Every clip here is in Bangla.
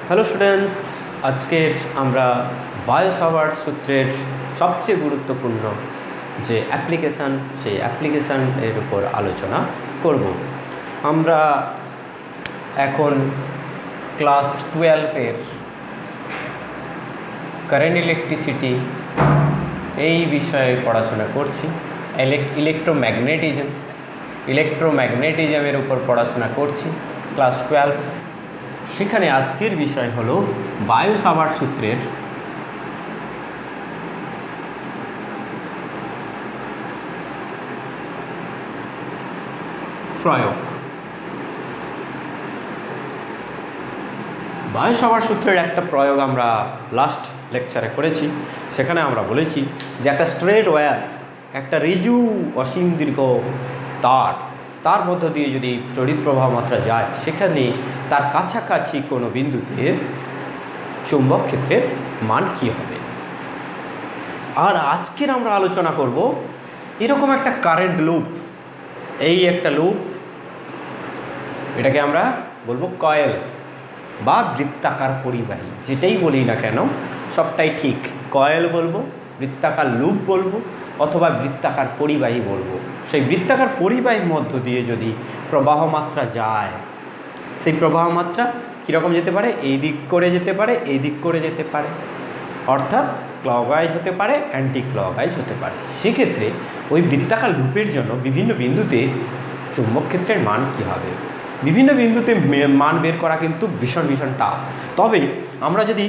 হ্যালো স্টুডেন্টস, আজকের আমরা বায়োসাভার্ট সূত্রের সবচেয়ে গুরুত্বপূর্ণ যে অ্যাপ্লিকেশান, সেই অ্যাপ্লিকেশানের উপর আলোচনা করব। আমরা এখন ক্লাস 12-এর কারেন্ট ইলেকট্রিসিটি এই বিষয়ে পড়াশোনা করছি। ইলেকট্রোম্যাগনেটিজমের উপর পড়াশোনা করছি ক্লাস 12। সেখানে আজকের বিষয় হলো বায়োসাভার্ট সূত্রের প্রয়োগ। বায়োসাভার্ট সূত্রের একটা প্রয়োগ আমরা লাস্ট লেকচারে করেছি। সেখানে আমরা বলেছি যে একটা স্ট্রেট ওয়্যার, একটা রিজু অসীম দীর্ঘ তার মধ্য দিয়ে যদি তড়িৎ প্রবাহ মাত্রা যায়, সেখানে তার কাছাকাছি কোনো বিন্দুতে চুম্বক ক্ষেত্রের মান কী হবে। আর আজকের আমরা আলোচনা করব এরকম একটা কারেন্ট লুপ। এই একটা লুপ, এটাকে আমরা বলবো কয়েল বা বৃত্তাকার পরিবাহী, যেটাই বলি না কেন সবটাই ঠিক। কয়েল বলবো, বৃত্তাকার লুপ বলবো, অথবা বৃত্তাকার পরিবাহী বলবো। সেই বৃত্তাকার পরিবাহীর মধ্য দিয়ে যদি প্রবাহ মাত্রা যায়, সেই প্রবাহ মাত্রা কীরকম যেতে পারে? এই দিক করে যেতে পারে, এই দিক করে যেতে পারে, অর্থাৎ ক্লকওয়াইজ হতে পারে, অ্যান্টি ক্লকওয়াইজ হতে পারে। সেক্ষেত্রে ওই বৃত্তাকার লুপের জন্য বিভিন্ন বিন্দুতে চুম্বক ক্ষেত্রের মান কী হবে, বিভিন্ন বিন্দুতে মান বের করা কিন্তু ভীষণ টাফ। তবে আমরা যদি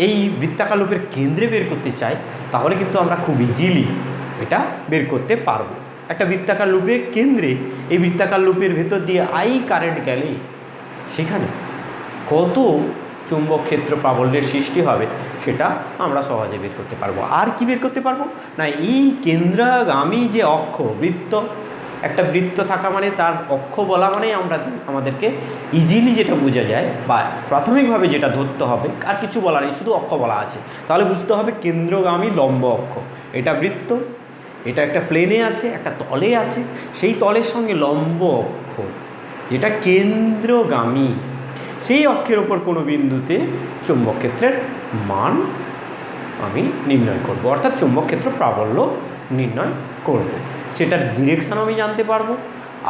এই বৃত্তাকার লুপের কেন্দ্রে বের করতে চাই, তাহলে কিন্তু আমরা খুব ইজিলি এটা বের করতে পারবো। একটা বৃত্তাকার লুপের কেন্দ্রে, এই বৃত্তাকার লুপের ভেতর দিয়ে আই কারেন্ট গেলে সেখানে কত চুম্বক ক্ষেত্র প্রাবল্যের সৃষ্টি হবে সেটা আমরা সহজে বের করতে পারবো। আর কি বের করতে পারবো না, এই কেন্দ্রগামী যে অক্ষ, বৃত্ত, একটা বৃত্ত থাকা মানে তার অক্ষ বলা মানেই আমাদেরকে ইজিলি যেটা বোঝা যায় বা প্রাথমিকভাবে যেটা ধরতে হবে, আর কিছু বলা নেই, শুধু অক্ষ বলা আছে, তাহলে বুঝতে হবে কেন্দ্রগামী লম্ব অক্ষ। এটা বৃত্ত, এটা একটা প্লেনে আছে, একটা তলে আছে, সেই তলের সঙ্গে লম্ব অক্ষ যেটা কেন্দ্রগামী, সেই অক্ষের ওপর কোনো বিন্দুতে চুম্বক ক্ষেত্রের মান আমি নির্ণয় করব, অর্থাৎ চুম্বক ক্ষেত্র প্রাবল্য নির্ণয় করব। সেটার ডিরেকশান আমি জানতে পারবো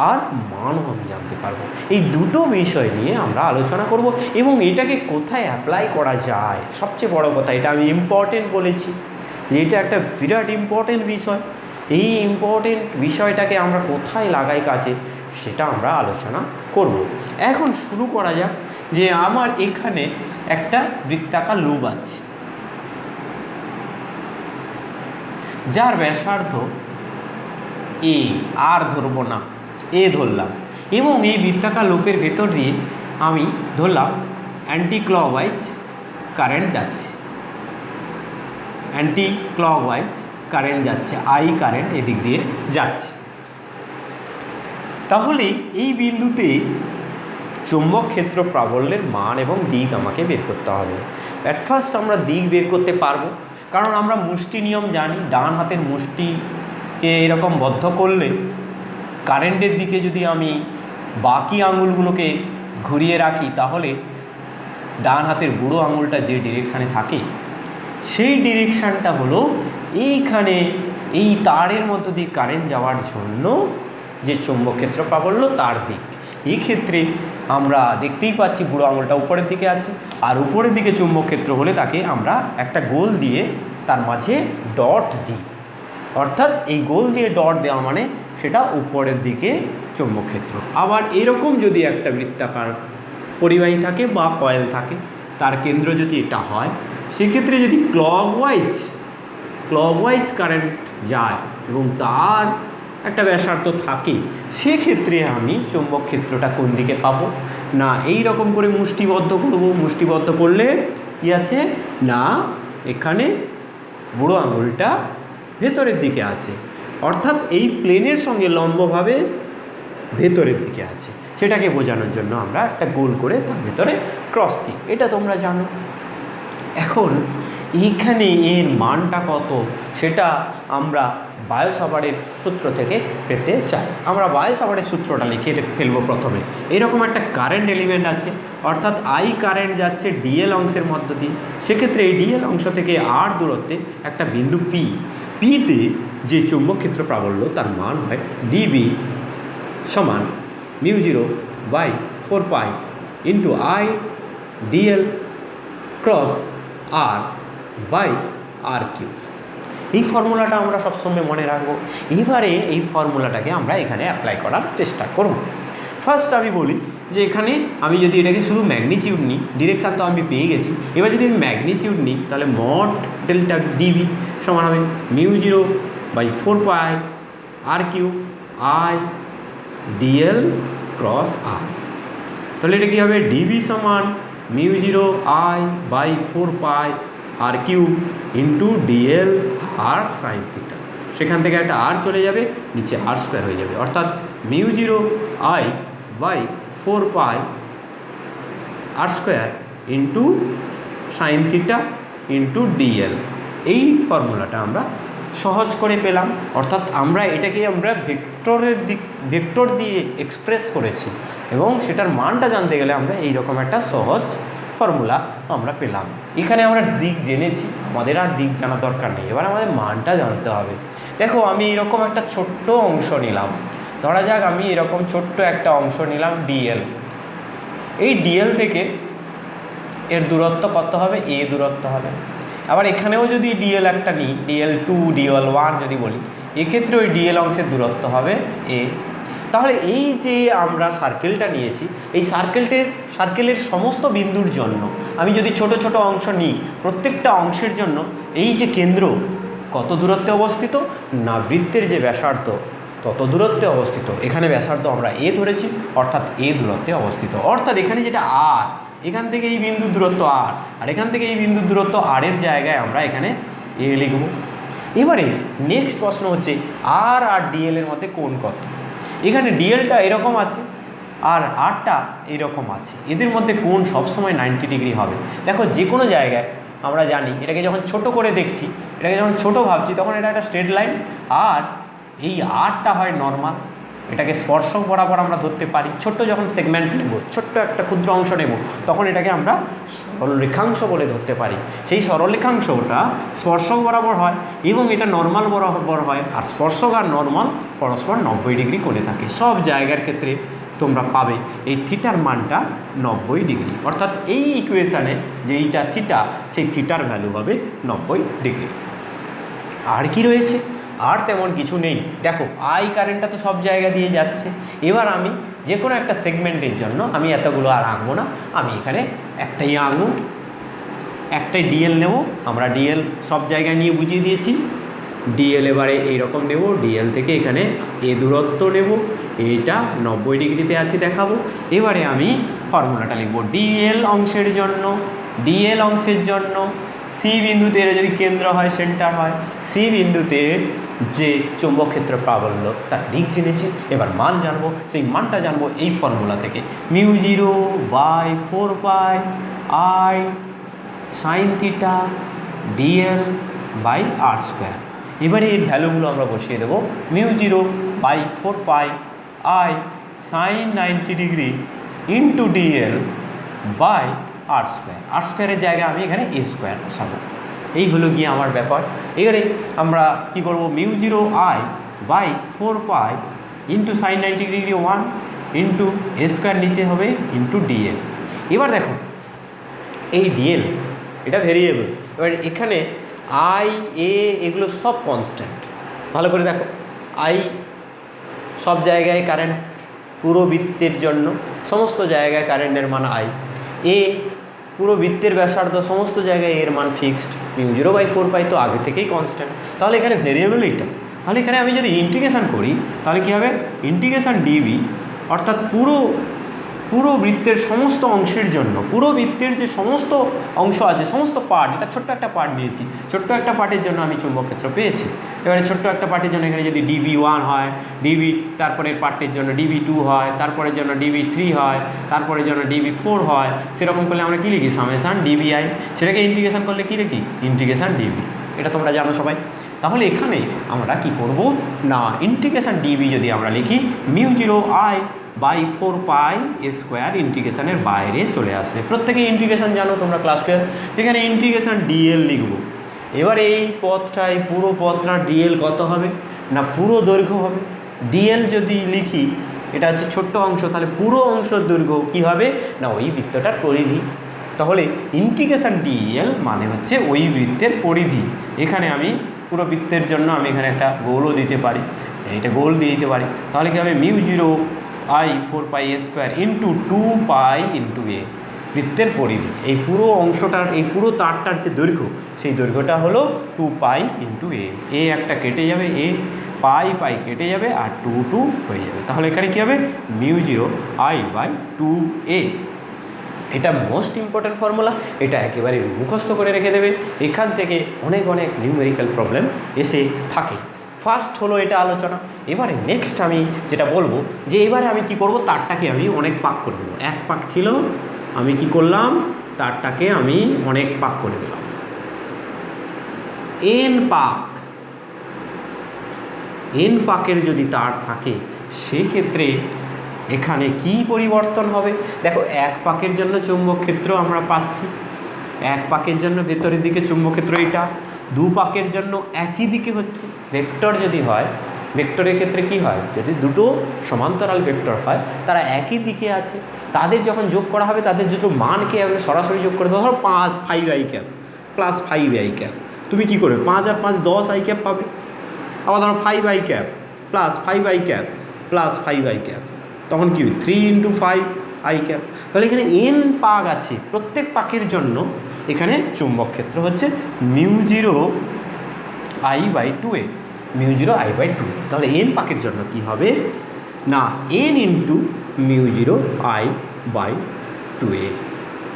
আর মানও আমি জানতে পারবো। এই দুটো বিষয় নিয়ে আমরা আলোচনা করব এবং এটাকে কোথায় অ্যাপ্লাই করা যায়। সবচেয়ে বড় কথা, এটা আমি ইম্পর্টেন্ট বলেছি যে এটা একটা বিরাট ইম্পর্টেন্ট বিষয়। এই ইম্পর্টেন্ট বিষয়টাকে আমরা কোথায় লাগাই কাজে, সেটা আমরা আলোচনা করব। এখন শুরু করা যাক যে আমার এখানে একটা বৃত্তাকার লুপ আছে, যার ব্যাসার্ধ এ, আর ধরবো না, এ ধরলাম, এবং এই বৃত্তাকার লুপের ভেতর দিয়ে আমি ধরলাম অ্যান্টি ক্লকওয়াইজ কারেন্ট যাচ্ছে, অ্যান্টি ক্লকওয়াইজ কারেন্ট যাচ্ছে, আই কারেন্ট এদিক দিয়ে যাচ্ছে। তাহলে এই বিন্দুতে চুম্বক ক্ষেত্র প্রাবল্যের মান এবং দিক আমাকে বের করতে হবে। অ্যাট ফার্স্ট আমরা দিক বের করতে পারবো, কারণ আমরা মুষ্টি নিয়ম জানি। ডান হাতের মুষ্টিকে এরকম বদ্ধ করলে কারেন্টের দিকে যদি আমি বাকি আঙুলগুলোকে ঘুরিয়ে রাখি, তাহলে ডান হাতের বুড়ো আঙুলটা যে ডিরেকশানে থাকে, সেই ডিরেকশানটা হলো এইখানে, এই তারের মধ্য দিয়ে কারেন্ট যাওয়ার জন্য যে চুম্বক ক্ষেত্র প্রাবল্য তার দিক। এই ক্ষেত্রে আমরা দেখতেই পাচ্ছি বুড়ো আঙুলটা উপরের দিকে আছে, আর উপরের দিকে চুম্বক ক্ষেত্র হলে তাকে আমরা একটা গোল দিয়ে তার মাঝে ডট দিই, অর্থাৎ এই গোল দিয়ে ডট দেওয়া মানে সেটা উপরের দিকে চুম্বক ক্ষেত্র। আবার এরকম যদি একটা বৃত্তাকার পরিবাহী থাকে বা কয়েল থাকে, তার কেন্দ্র যদি এটা হয়, সেক্ষেত্রে যদি ক্লকওয়াইজ কারেন্ট যায় এবং তার একটা ব্যাসার্ধ থাকে, সেক্ষেত্রে আমি চুম্বক ক্ষেত্রটা কোন দিকে পাবো না, এই রকম করে মুষ্টিবদ্ধ করব। মুষ্টিবদ্ধ করলে কী আছে না, এখানে বুড়ো আঙুলটা ভেতরের দিকে আছে, অর্থাৎ এই প্লেনের সঙ্গে লম্বভাবে ভেতরের দিকে আছে। সেটাকে বোঝানোর জন্য আমরা একটা গোল করে তার ভেতরে ক্রস দিই, এটা তোমরা জানো। এখন এইখানে এর মানটা কত সেটা আমরা বায়োসাভারের সূত্র থেকে পেতে চাই। আমরা বায়োসাভারের সূত্রটা লিখে ফেলবো প্রথমে। এইরকম একটা কারেন্ট এলিমেন্ট আছে, অর্থাৎ আই কারেন্ট যাচ্ছে ডিএল অংশের মধ্য দিয়ে। সেক্ষেত্রে এই ডিএল অংশ থেকে আর দূরত্বে একটা বিন্দু পিতে যে চুম্বক ক্ষেত্র প্রাবল্য তার মান হয় ডিবি সমান μ0/4π into I dl cross r by R cube. এই ফর্মুলাটা আমরা সবসময় মনে রাখবো। এবারে এই ফর্মুলাটাকে আমরা এখানে অ্যাপ্লাই করার চেষ্টা করব। ফার্স্ট আমি বলি যে এখানে আমি যদি এটাকে শুধু ম্যাগনিটিউড নিই, ডিরেকশান তো আমি পেয়ে গেছি, এবার যদি আমি ম্যাগনিটিউড নিই তাহলে মড ডেল্টা ডিবি সমান হবে μ0/4π আর কিউব আই ডিএল ক্রস আর। তাহলে এটা কী হবে, ডিবি সমান μ0I/4π আর কিউব ইন্টু ডিএল আর সাইন থিটা। সেখান থেকে একটা আর চলে যাবে, নিচে আর স্কোয়ার হয়ে যাবে, অর্থাৎ μ0I/4π r square into sine theta into dl. এই ফর্মুলাটা আমরা সহজ করে পেলাম, অর্থাৎ আমরা এটাকে আমরা ভেক্টর দিয়ে এক্সপ্রেস করেছি এবং সেটার মানটা জানতে গেলে আমরা এইরকম একটা সহজ ফর্মুলা আমরা পেলাম। এখানে আমরা দিক জেনেছি, আমাদের আর দিক জানার দরকার নেই, এবার আমাদের মানটা জানতে হবে। দেখো আমি এরকম একটা ছোট্ট অংশ নিলাম, ধরা যাক আমি এরকম ছোট্ট একটা অংশ নিলাম ডিএল। এই ডিএল থেকে এর দূরত্ব কত হবে, এ দূরত্ব হবে। আবার এখানেও যদি ডিএল একটা নিই, ডিএল2 ডিএল1 যদি বলি, এক্ষেত্রে ওই ডিএল অংশের দূরত্ব হবে এ। তাহলে এই যে আমরা সার্কেলটা নিয়েছি, এই সার্কেলের সমস্ত বিন্দুর জন্য আমি যদি ছোট ছোট অংশ নিই, প্রত্যেকটা অংশের জন্য এই যে কেন্দ্র কত দূরত্বে অবস্থিত না, বৃত্তের যে ব্যাসার্ধ তত দূরত্বে অবস্থিত। এখানে ব্যাসার্ধ আমরা এ ধরেছি, অর্থাৎ এ দূরত্বে অবস্থিত। অর্থাৎ এখানে যেটা আর, এখান থেকে এই বিন্দুর দূরত্ব আর এখান থেকে এই বিন্দুর দূরত্ব আর এর জায়গায় আমরা এখানে এ লিখব। এবারে নেক্সট প্রশ্ন হচ্ছে আর ডিএল এর মধ্যে কোণ কত। এখানে ডিএলটা এরকম আছে আর আরটা এরকম আছে, এদের মধ্যে কোণ সবসময় 90 ডিগ্রি হবে। দেখো যে কোনো জায়গায় আমরা জানি, এটাকে যখন ছোট করে দেখছি, এটাকে যখন ছোট ভাবছি, তখন এটা একটা স্ট্রেট লাইন, আর এই আরটা হয় নর্মাল, এটাকে স্পর্শক বরাবর আমরা ধরতে পারি। ছোট্ট যখন সেগমেন্ট নেব, ছোট্ট একটা ক্ষুদ্র অংশ নেব, তখন এটাকে আমরা সরলরেখাংশ বলে ধরতে পারি। সেই সরলরেখাংশটা স্পর্শক বরাবর হয় এবং এটা নর্মাল বরাবর হয়, আর স্পর্শক আর নর্মাল পরস্পর 90 ডিগ্রি কোণে থাকে। সব জায়গার ক্ষেত্রে তোমরা পাবে এই থিটার মানটা 90 ডিগ্রি, অর্থাৎ এই ইকুয়েশানে যে এইটা থিটা, সেই থিটার ভ্যালু হবে 90 ডিগ্রি। আর কি রয়েছে, আর তেমন কিছু নেই। দেখো আই কারেন্টটা তো সব জায়গা দিয়ে যাচ্ছে। এবার আমি যে কোনো একটা সেগমেন্টের জন্য আমি এতগুলো আর আঁকবো না, আমি এখানে একটাই আঁকবো, একটাই ডিএল নেব। আমরা ডিএল সব জায়গায় নিয়ে বুঝিয়ে দিয়েছি। ডিএল এবারে এইরকম নেব, ডিএল থেকে এখানে এ দূরত্ব নেব, এইটা 90 ডিগ্রিতে আছে দেখাবো। এবারে আমি ফর্মুলাটা লিখব ডিএল অংশের জন্য সি বিন্দুতে এর যদি কেন্দ্র হয়, সেন্টার হয়, সি বিন্দুতে যে চৌম্বক ক্ষেত্র প্রাবল্য তার দিক জেনেছি। এবার মান জানবো, সেই মানটা জানবো এই ফর্মুলা থেকে, μ0/4π I sine theta dl by R square. এবারে এর ভ্যালুগুলো আমরা বসিয়ে দেবো। μ0/4π I sine 90 degree into DL by R square. R স্কোয়ারের জায়গায় আমি এখানে এ স্কোয়ার বসাবো। এই হলো গিয়ে আমার ব্যাপার। এবারে আমরা কি করব, μ0I/4π into sine 90 degree 1 into এ স্কোয়ার নিচে হবে ইন্টু ডিএল। এবার দেখো এই ডিএল এটা ভেরিয়েবল, এবার এখানে আই এ এগুলো সব কনস্ট্যান্ট। ভালো করে দেখো, আই সব জায়গায় কারেন্ট, পুরো বৃত্তের জন্য সমস্ত জায়গায় কারেন্টের মান আই। এ পুরো বৃত্তের ব্যাসার্ধ, সমস্ত জায়গায় এর মান ফিক্সড। μ0/4π তো আগে থেকেই কনস্ট্যান্ট, তাহলে এখানে ভেরিয়েবল এইটা। তাহলে এখানে আমি যদি ইন্টিগ্রেশন করি তাহলে কী হবে, ইন্টিগ্রেশন ডিবি, অর্থাৎ পুরো বৃত্তের সমস্ত অংশের জন্য, পুরো বৃত্তের যে সমস্ত অংশ আছে, সমস্ত পার্ট, এটা ছোট্ট একটা পার্ট নিয়েছি, ছোট্ট একটা পার্টের জন্য আমি চুম্বক ক্ষেত্র পেয়েছি। এবারে ছোট্ট একটা পার্টের জন্য এখানে যদি ডিবি1 হয়, তারপরের পার্টের জন্য ডিবি2 হয়, তারপরের জন্য ডিবি3 হয়, তারপরের জন্য ডিবি4 হয়, সেরকম করলে আমরা কী লিখি, সামেশান ডিবিআই। সেটাকে ইন্টিগ্রেশন করলে কী লিখি, ইন্টিগ্রেশন ডিবি। এটা তোমরা জানো সবাই। তাহলে এখানে আমরা কি করব না ইন্টিগ্রেশন ডিবি যদি আমরা লিখি μ0I/4π² ইন্টিগ্রেশনের বাইরে চলে আসবে। প্রত্যেকে ইন্টিগ্রেশন জানো তোমরা ক্লাস 12, এখানে ইন্টিগ্রেশন ডিএল লিখব। এবার এই পথটায় পুরো পথটা ডিএল কত হবে না পুরো দৈর্ঘ্য হবে। ডিএল যদি লিখি এটা হচ্ছে ছোট্ট অংশ, তাহলে পুরো অংশের দৈর্ঘ্য কী হবে না ওই বৃত্তটার পরিধি। তাহলে ইন্টিগ্রেশন ডিএল মানে হচ্ছে ওই বৃত্তের পরিধি। এখানে আমি পুরো বৃত্তের জন্য আমি এখানে একটা গোলও দিতে পারি, এইটা গোল দিয়ে দিতে পারি। তাহলে কি হবে μ0I/4π² ইন্টু 2π ইন্টু এ বৃত্তের পরিধি। এই পুরো অংশটার এই পুরো তারটার যে দৈর্ঘ্য সেই দৈর্ঘ্যটা হলো 2π ইন্টু এ একটা কেটে যাবে, এ পাই কেটে যাবে আর 2 হয়ে যাবে। তাহলে এখানে কী হবে μ0I/2a। এটা মোস্ট ইম্পর্ট্যান্ট ফর্মুলা, এটা একেবারে মুখস্থ করে রেখে দেবে। এখান থেকে অনেক নিউমেরিক্যাল প্রবলেম এসে থাকে। ফার্স্ট হলো এটা আলোচনা। এবারে নেক্সট আমি যেটা বলবো যে এবারে আমি কি করব তারটাকে আমি অনেক পাক করে দেবো। এক পাক ছিল, আমি কি করলাম তারটাকে আমি অনেক পাক করে দিলাম, এন পাকের যদি তার থাকে সেক্ষেত্রে এখানে কি পরিবর্তন হবে দেখো। এক পাকের জন্য চৌম্বক ক্ষেত্র আমরা পাচ্ছি, এক পাকের জন্য ভেতরের দিকে চৌম্বক ক্ষেত্র এটা, দু পাকের জন্য একই দিকে হচ্ছে। ভেক্টর যদি হয়, ভেক্টরের ক্ষেত্রে কি হয় যদি দুটো সমান্তরাল ভেক্টর হয় তারা একই দিকে আছে, তাদের যখন যোগ করা হবে তাদের দুটো মানকে আমরা সরাসরি যোগ করে দেবো। ধরো 5i³ প্লাস 5i², তুমি কী করবে 5 আর 5 10i³ পাবে। আবার ধরো 5i³ plus 5i³ plus 5i², তখন কি 3 × 5i²। তাহলে এখানে n পাক আছে, প্রত্যেক পাকের জন্য এখানে চুম্বক ক্ষেত্র হচ্ছে μ0I/2a, μ0I/2a। তাহলে n পাকের জন্য কি হবে না n × μ0I/2a,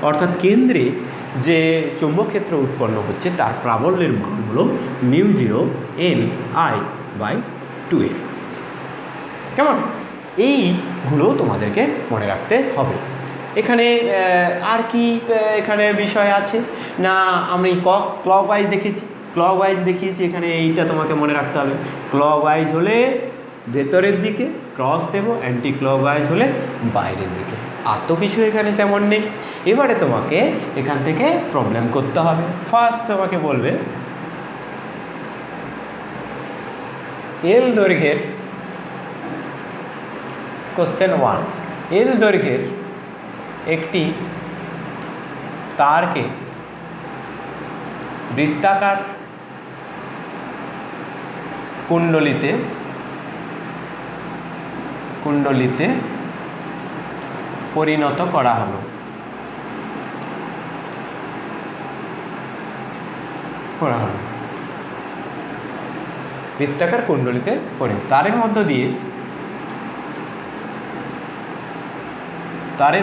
অর্থাৎ কেন্দ্রে যে চৌম্বক ক্ষেত্র উৎপন্ন হচ্ছে তার প্রাবল্যের মান হলো μ0NI/2a। কেমন? এইগুলো তোমাদেরকে মনে রাখতে হবে। এখানে আর কি এখানে বিষয় আছে না, আমি ক্লকওয়াইজ দেখেছি, ক্লকওয়াইজ দেখিয়েছি, এখানে এইটা তোমাকে মনে রাখতে হবে। ক্লকওয়াইজ হলে ভেতরের দিকে ক্রস দেব, অ্যান্টি ক্লকওয়াইজ হলে বাইরের দিকে। আর তো কিছু এখানে তেমন নেই। এবারে তোমাকে এখান থেকে প্রবলেম করতে হবে। ফার্স্ট তোমাকে বলবে এল দৈর্ঘ্যের কোশ্চেন 1, এল দৈর্ঘ্যের একটি তারকে বৃত্তাকার কুণ্ডলিতে পরিণত করা হলো। বৃত্তাকার কুণ্ডলিতে পরিণত, তারের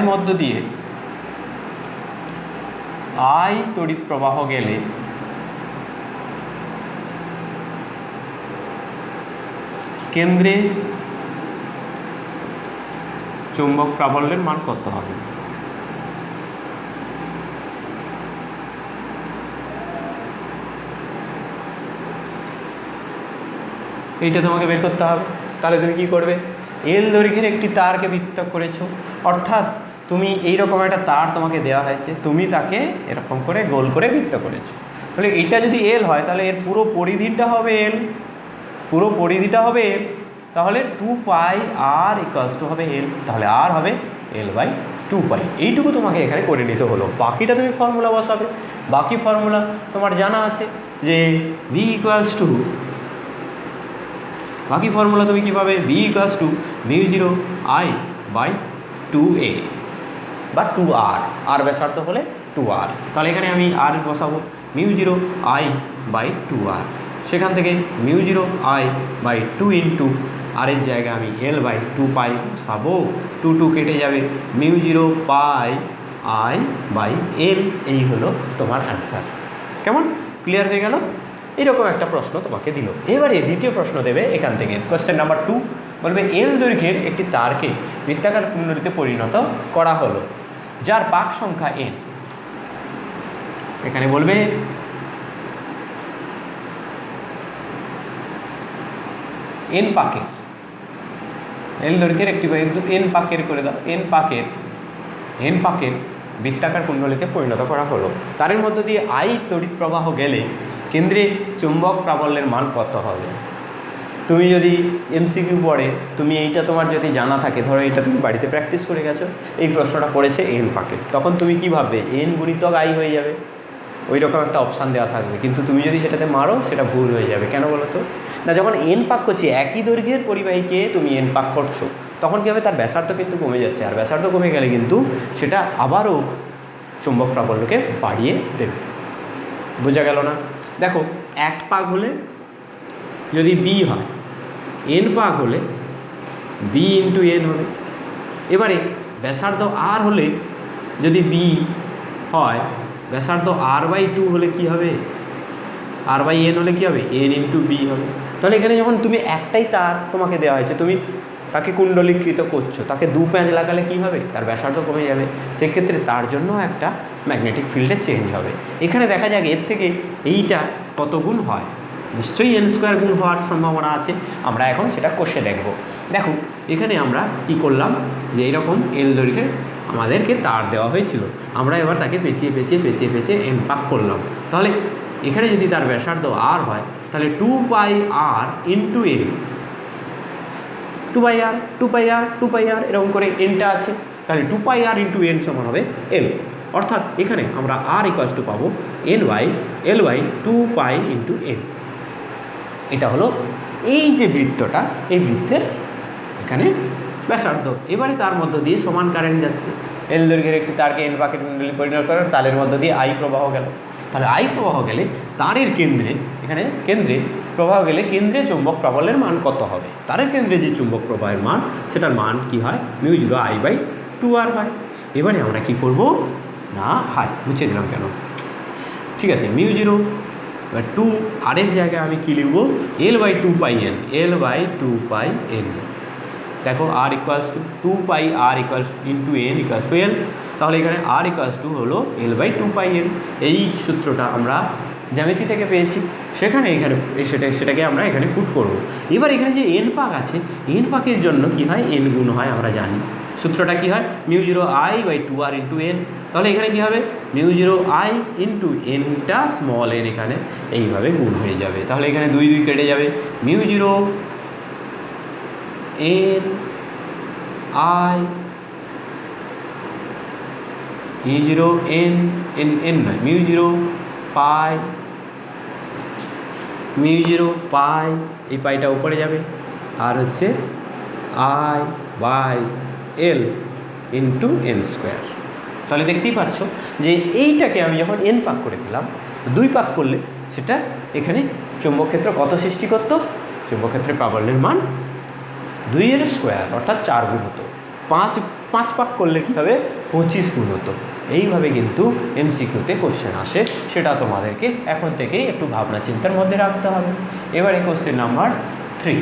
মধ্য দিয়ে I তড়িৎ প্রবাহ গেলে কেন্দ্রে চৌম্বক প্রাবল্যের মান কত হবে? এইটা তোমাকে বের করতে হবে। তাহলে তুমি কি করবে, এল দৈর্ঘ্যের একটি তারকে বৃত্ত করেছো, অর্থাৎ তুমি এইরকম একটা তার তোমাকে দেওয়া হয়েছে, তুমি তাকে এরকম করে গোল করে বৃত্ত করেছো। তাহলে এইটা যদি এল হয় তাহলে এর পুরো পরিধিটা হবে এল, তাহলে 2π r হবে এল, তাহলে আর হবে L/2π। এইটুকু তোমাকে এখানে করে নিতে হলো। বাকিটা তুমি ফর্মুলা বসাবে। বাকি ফর্মুলা তোমার জানা আছে যে বাকি ফর্মুলা তুমি কী পাবে, v = μ0I/2a বা 2r, আর ব্যাসার্ধ হলে 2r। তাহলে এখানে আমি আর বসাবো μ0I/2r, সেখান থেকে μ0I/2 ইন্টু আর এর জায়গায় আমি L/2π বসাবো, 2 কেটে যাবে, μ0πI/L। এই হলো তোমার অ্যান্সার। কেমন ক্লিয়ার হয়ে গেল? এরকম একটা প্রশ্ন তোমাকে দিল। এবারে দ্বিতীয় প্রশ্ন দেবে এখান থেকে, কোশ্চেন নাম্বার 2 বলবে এল দৈর্ঘ্যের একটি তারকে বৃত্তাকার কুণ্ডলিতে পরিণত করা হলো যার পাক সংখ্যা n। এখানে বলবে এন পাকের, এল দৈর্ঘ্যের একটি এন পাকের করে দাও, এন পাকের বৃত্তাকার কুণ্ডলিতে পরিণত করা হলো। তারের মধ্য দিয়ে আই তড়িৎ প্রবাহ গেলে কেন্দ্রে চুম্বক প্রাবল্যের মান কত হবে? তুমি যদি এমসিকিউ পড়ে, তুমি এইটা তোমার যদি জানা থাকে, ধরো এইটা তুমি বাড়িতে প্র্যাকটিস করে গেছো, এই প্রশ্নটা পড়েছে এন পাকে, তখন তুমি কী ভাববে? এন গুণিতক আই হয়ে যাবে, ওই রকম একটা অপশান দেওয়া থাকবে। কিন্তু তুমি যদি সেটাতে মারো, সেটা ভুল হয়ে যাবে। কেন বলো তো? না, যখন এন পাক করছি, একই দৈর্ঘ্যের পরিবাহীকে তুমি এন পাক করছো, তখন কী হবে? তার ব্যাসার্ধ কিন্তু কমে যাচ্ছে, আর ব্যাসার্ধ কমে গেলে কিন্তু সেটা আবারও চুম্বক প্রাবল্যকে বাড়িয়ে দেবে। বোঝা গেল না? দেখো, এক পাক হলে যদি বি হয়, এন পাক হলে বি ইন্টু এন হবে। এবারে ব্যাসার্ধ আর হলে যদি বি হয়, ব্যাসার্ধ আর বাই 2 হলে কি হবে? আর বাই এন হলে কি হবে? এন ইন্টু বি হবে। তাহলে এখানে যখন তুমি একটাই তার তোমাকে দেওয়া হয়েছে, তুমি তাকে কুণ্ডলীকৃত করছো, তাকে দু প্যাঁচ লাগালে কী হবে? তার ব্যাসার্ধ কমে যাবে, সেক্ষেত্রে তার জন্য একটা ম্যাগনেটিক ফিল্ডে চেঞ্জ হবে। এখানে দেখা যাক এর থেকে এইটা কত গুণ হয়। নিশ্চয়ই এন স্কোয়ার গুণ হওয়ার সম্ভাবনা আছে, আমরা এখন সেটা কষে দেখব। দেখো, এখানে আমরা কি করলাম, যে এইরকম এল দৈর্ঘ্যের আমাদেরকে তার দেওয়া হয়েছিল, আমরা এবার তাকে পেঁচিয়ে পেঁচিয়ে পেঁচিয়ে পেঁচিয়ে এন পাক করলাম। তাহলে এখানে যদি তার ব্যাসার্ধ আর হয়, তাহলে 2πr ইন্টু এন, 2πr এরকম করে এনটা আছে, তাহলে 2πr ইন্টু এন সমান হবে এল। অর্থাৎ এখানে আমরা আর ইকুয়ালস টু পাবো এল বাই 2π ইন্টু এন। এটা হলো এই যে বৃত্তটা, এই বৃত্তের এখানে ব্যাসার্ধ। এবারে তার মধ্য দিয়ে সমান কারেন্ট যাচ্ছে, এল দৈর্ঘ্যের একটি তারকে এন পাকের কুণ্ডলী পরিণত করার, তারের মধ্য দিয়ে আই প্রবাহ গেল। তাহলে আই প্রবাহ গেলে তারের কেন্দ্রে, এখানে কেন্দ্রে প্রবাহ গেলে কেন্দ্রে চুম্বক প্রাবল্যের মান কত হবে? তারের কেন্দ্রে যে চুম্বক প্রবাহের মান, সেটার মান কি হয়? μ0 I বাই 2r হয়। এবারে আমরা কি করব না, মুছে দিলাম কেন, ঠিক আছে, μ0 এবার 2 আরের জায়গায় আমি কী লিখব? L by 2πn, l by 2πn। দেখো, r equals to 2πr equals into n equals to l. তাহলে এখানে আর ইকুয়ালস টু হলো এল বাই 2πn। এই সূত্রটা আমরা জ্যামিতি থেকে পেয়েছি, সেখানে এখানে সেটাকে আমরা এখানে পুট করব। এবার এখানে যে এন পাক আছে, এন পাকের জন্য কি হয়? এন গুণ হয়, আমরা জানি সূত্রটা কি হয়? μ0 I by 2r into N. তাহলে এখানে কী হবে? μ0 I ইন্টু এনটা স্মল এন এখানে এইভাবে গুণ হয়ে যাবে। তাহলে এখানে 2 2 কেটে যাবে, μ0 n I μ0 n নয়, μ0 পাই, μ0 পাই, এই পাইটা উপরে যাবে, আর হচ্ছে I by L into N square. তাহলে দেখতেই পাচ্ছ যে এইটাকে আমি যখন এন পাক করে দিলাম, 2 পাক করলে সেটা এখানে চুম্বকক্ষেত্র কত সৃষ্টি করতো? চুম্বকক্ষেত্রের প্রাবল্যের মান 2 স্কোয়ার, অর্থাৎ 4 গুণ হতো। 5 পাক করলে কী হবে? 25 গুণ হতো। এইভাবে কিন্তু এমসিকিউতে কোশ্চেন আসে, সেটা তোমাদেরকে এখন থেকেই একটু ভাবনা চিন্তার মধ্যে রাখতে হবে। এবারে কোশ্চেন নাম্বার 3।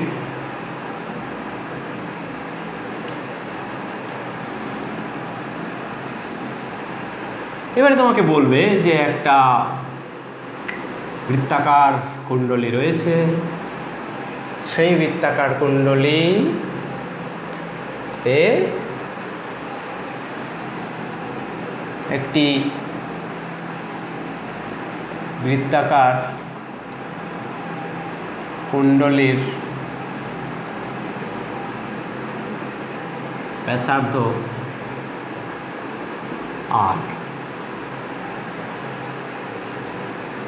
এবারে তোমাকে বলবে যে একটা বৃত্তাকার কুণ্ডলী রয়েছে, সেই বৃত্তাকার কুণ্ডলীতে একটি বৃত্তাকার কুণ্ডলীর ব্যাসার্ধ আর।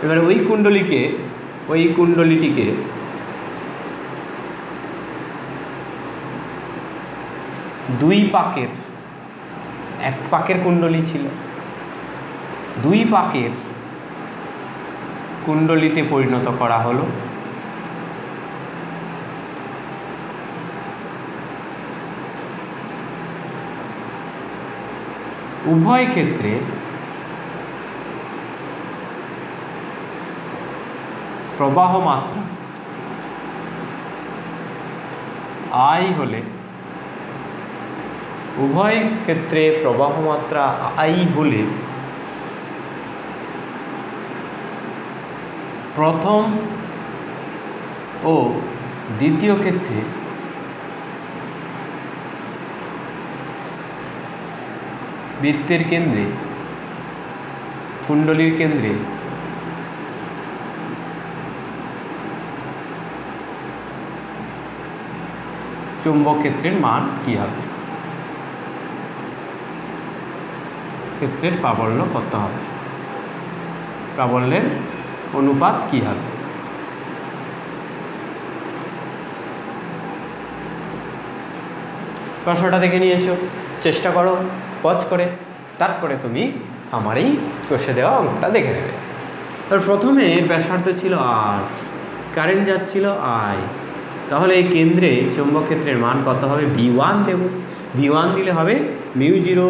এবারে ওই কুণ্ডলীটিকে দুই পাকের, এক পাকের কুণ্ডলী ছিল, 2 পাকের কুণ্ডলীতে পরিণত করা হলো। উভয় ক্ষেত্রে প্রবাহ মাত্রা I হলে, উভয় ক্ষেত্রে প্রবাহ মাত্রা I হলে প্রথম ও দ্বিতীয় ক্ষেত্রে বৃত্তের কেন্দ্রে কুণ্ডলীর কেন্দ্রে চুম্বক ক্ষেত্রের মান কি হবে, ক্ষেত্রের প্রাবল্য কত হবে, প্রাবল্যের অনুপাত কি হবে। প্রশ্নটা দেখে নিয়েছো, চেষ্টা করো পজ করে, তারপরে তুমি আমার এই কষে দেওয়া অঙ্কটা দেখে নেবে। তার প্রথমে ব্যাসার্ধ ছিল আর, কারেন্ট যাচ্ছিল আই, তাহলে এই কেন্দ্রে চৌম্বক ক্ষেত্রের মান কত হবে, V1 দেব। V1 দিলে হবে μ0